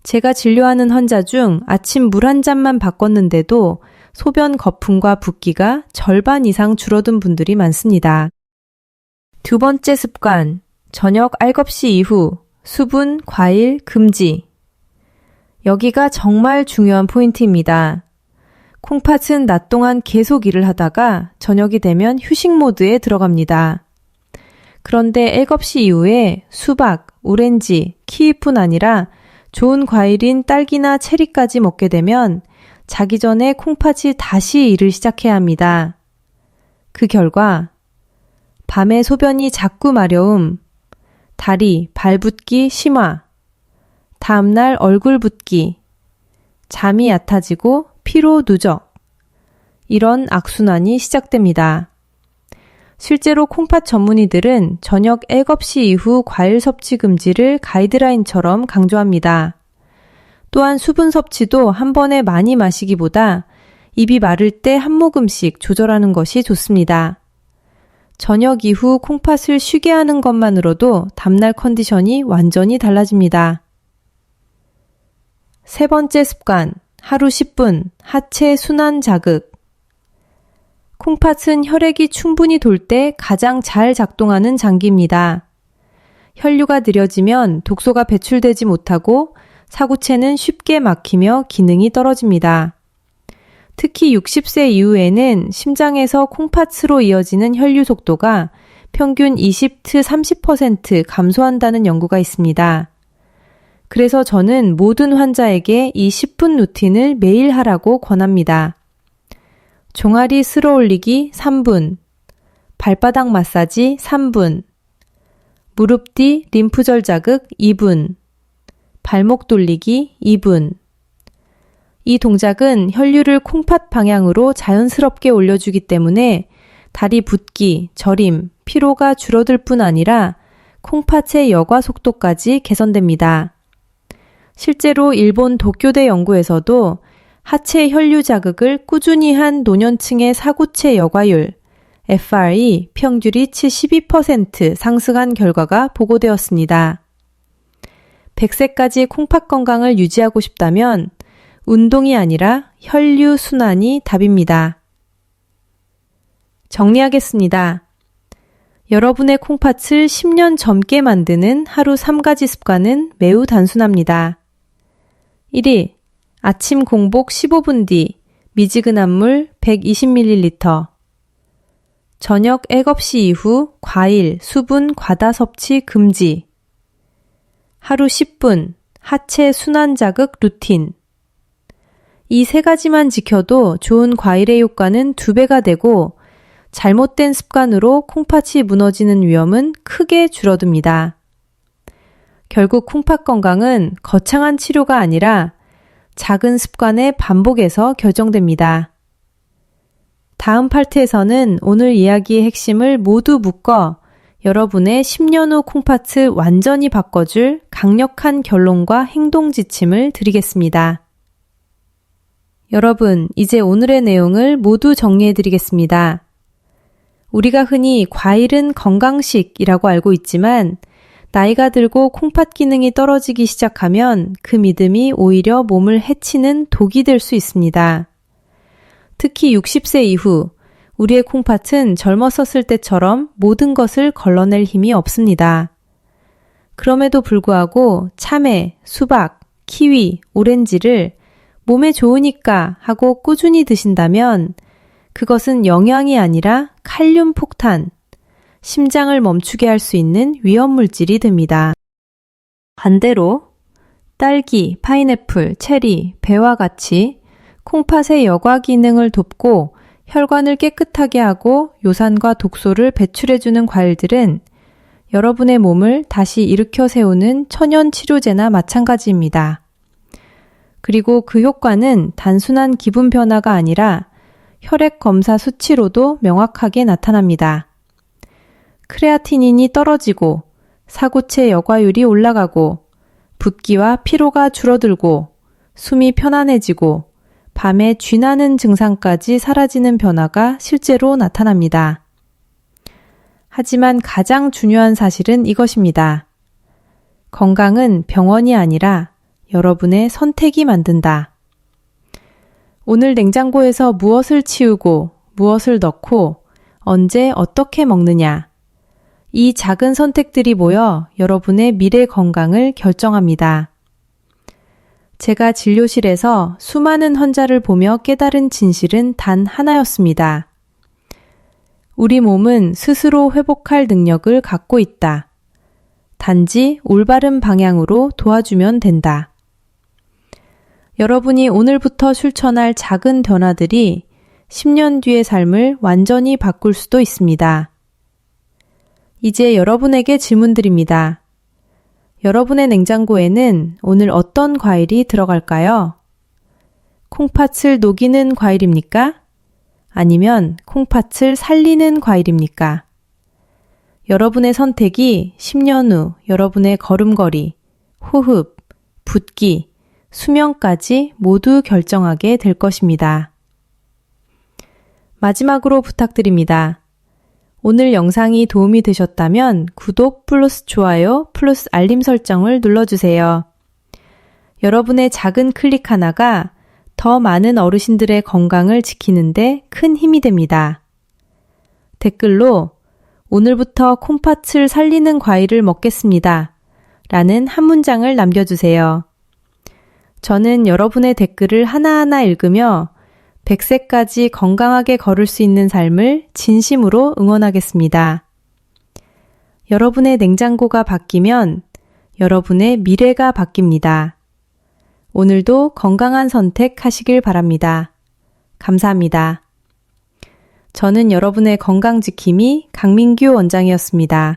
제가 진료하는 환자 중 아침 물 한 잔만 바꿨는데도 소변 거품과 붓기가 절반 이상 줄어든 분들이 많습니다. 두 번째 습관, 저녁 알겁시 이후 수분, 과일 금지. 여기가 정말 중요한 포인트입니다. 콩팥은 낮 동안 계속 일을 하다가 저녁이 되면 휴식 모드에 들어갑니다. 그런데 일곱시 이후에 수박, 오렌지, 키위뿐 아니라 좋은 과일인 딸기나 체리까지 먹게 되면 자기 전에 콩팥이 다시 일을 시작해야 합니다. 그 결과 밤에 소변이 자꾸 마려움, 다리, 발 붓기 심화, 다음날 얼굴 붓기, 잠이 얕아지고 피로 누적, 이런 악순환이 시작됩니다. 실제로 콩팥 전문의들은 저녁 7시 이후 과일 섭취 금지를 가이드라인처럼 강조합니다. 또한 수분 섭취도 한 번에 많이 마시기보다 입이 마를 때 한 모금씩 조절하는 것이 좋습니다. 저녁 이후 콩팥을 쉬게 하는 것만으로도 다음날 컨디션이 완전히 달라집니다. 세 번째 습관, 하루 10분 하체 순환 자극. 콩팥은 혈액이 충분히 돌 때 가장 잘 작동하는 장기입니다. 혈류가 느려지면 독소가 배출되지 못하고 사구체는 쉽게 막히며 기능이 떨어집니다. 특히 60세 이후에는 심장에서 콩팥으로 이어지는 혈류 속도가 평균 20-30% 감소한다는 연구가 있습니다. 그래서 저는 모든 환자에게 이 10분 루틴을 매일 하라고 권합니다. 종아리 쓸어 올리기 3분, 발바닥 마사지 3분, 무릎 뒤 림프절 자극 2분, 발목 돌리기 2분. 이 동작은 혈류를 콩팥 방향으로 자연스럽게 올려주기 때문에 다리 붓기, 저림, 피로가 줄어들 뿐 아니라 콩팥의 여과 속도까지 개선됩니다. 실제로 일본 도쿄대 연구에서도 하체 혈류 자극을 꾸준히 한 노년층의 사구체 여과율, FR이 평균이 72% 상승한 결과가 보고되었습니다. 100세까지 콩팥 건강을 유지하고 싶다면 운동이 아니라 혈류 순환이 답입니다. 정리하겠습니다. 여러분의 콩팥을 10년 젊게 만드는 하루 3가지 습관은 매우 단순합니다. 1위, 아침 공복 15분 뒤 미지근한 물 120ml. 저녁 7시 이후 과일, 수분, 과다 섭취 금지. 하루 10분 하체 순환 자극 루틴. 이 세 가지만 지켜도 좋은 과일의 효과는 2배가 되고 잘못된 습관으로 콩팥이 무너지는 위험은 크게 줄어듭니다. 결국 콩팥 건강은 거창한 치료가 아니라 작은 습관의 반복에서 결정됩니다. 다음 파트에서는 오늘 이야기의 핵심을 모두 묶어 여러분의 10년 후 콩팥을 완전히 바꿔줄 강력한 결론과 행동 지침을 드리겠습니다. 여러분, 이제 오늘의 내용을 모두 정리해드리겠습니다. 우리가 흔히 과일은 건강식이라고 알고 있지만 나이가 들고 콩팥 기능이 떨어지기 시작하면 그 믿음이 오히려 몸을 해치는 독이 될 수 있습니다. 특히 60세 이후 우리의 콩팥은 젊었었을 때처럼 모든 것을 걸러낼 힘이 없습니다. 그럼에도 불구하고 참외, 수박, 키위, 오렌지를 몸에 좋으니까 하고 꾸준히 드신다면 그것은 영양이 아니라 칼륨 폭탄, 심장을 멈추게 할 수 있는 위험물질이 됩니다. 반대로 딸기, 파인애플, 체리, 배와 같이 콩팥의 여과 기능을 돕고 혈관을 깨끗하게 하고 요산과 독소를 배출해주는 과일들은 여러분의 몸을 다시 일으켜 세우는 천연 치료제나 마찬가지입니다. 그리고 그 효과는 단순한 기분 변화가 아니라 혈액 검사 수치로도 명확하게 나타납니다. 크레아티닌이 떨어지고 사구체 여과율이 올라가고 붓기와 피로가 줄어들고 숨이 편안해지고 밤에 쥐나는 증상까지 사라지는 변화가 실제로 나타납니다. 하지만 가장 중요한 사실은 이것입니다. 건강은 병원이 아니라 여러분의 선택이 만든다. 오늘 냉장고에서 무엇을 치우고 무엇을 넣고 언제 어떻게 먹느냐. 이 작은 선택들이 모여 여러분의 미래 건강을 결정합니다. 제가 진료실에서 수많은 환자를 보며 깨달은 진실은 단 하나였습니다. 우리 몸은 스스로 회복할 능력을 갖고 있다. 단지 올바른 방향으로 도와주면 된다. 여러분이 오늘부터 실천할 작은 변화들이 10년 뒤의 삶을 완전히 바꿀 수도 있습니다. 이제 여러분에게 질문드립니다. 여러분의 냉장고에는 오늘 어떤 과일이 들어갈까요? 콩팥을 녹이는 과일입니까? 아니면 콩팥을 살리는 과일입니까? 여러분의 선택이 10년 후 여러분의 걸음걸이, 호흡, 붓기, 수명까지 모두 결정하게 될 것입니다. 마지막으로 부탁드립니다. 오늘 영상이 도움이 되셨다면 구독 플러스 좋아요 플러스 알림 설정을 눌러주세요. 여러분의 작은 클릭 하나가 더 많은 어르신들의 건강을 지키는데 큰 힘이 됩니다. 댓글로 오늘부터 콩팥을 살리는 과일을 먹겠습니다. 라는 한 문장을 남겨주세요. 저는 여러분의 댓글을 하나하나 읽으며 100세까지 건강하게 걸을 수 있는 삶을 진심으로 응원하겠습니다. 여러분의 냉장고가 바뀌면 여러분의 미래가 바뀝니다. 오늘도 건강한 선택하시길 바랍니다. 감사합니다. 저는 여러분의 건강 지킴이 강민규 원장이었습니다.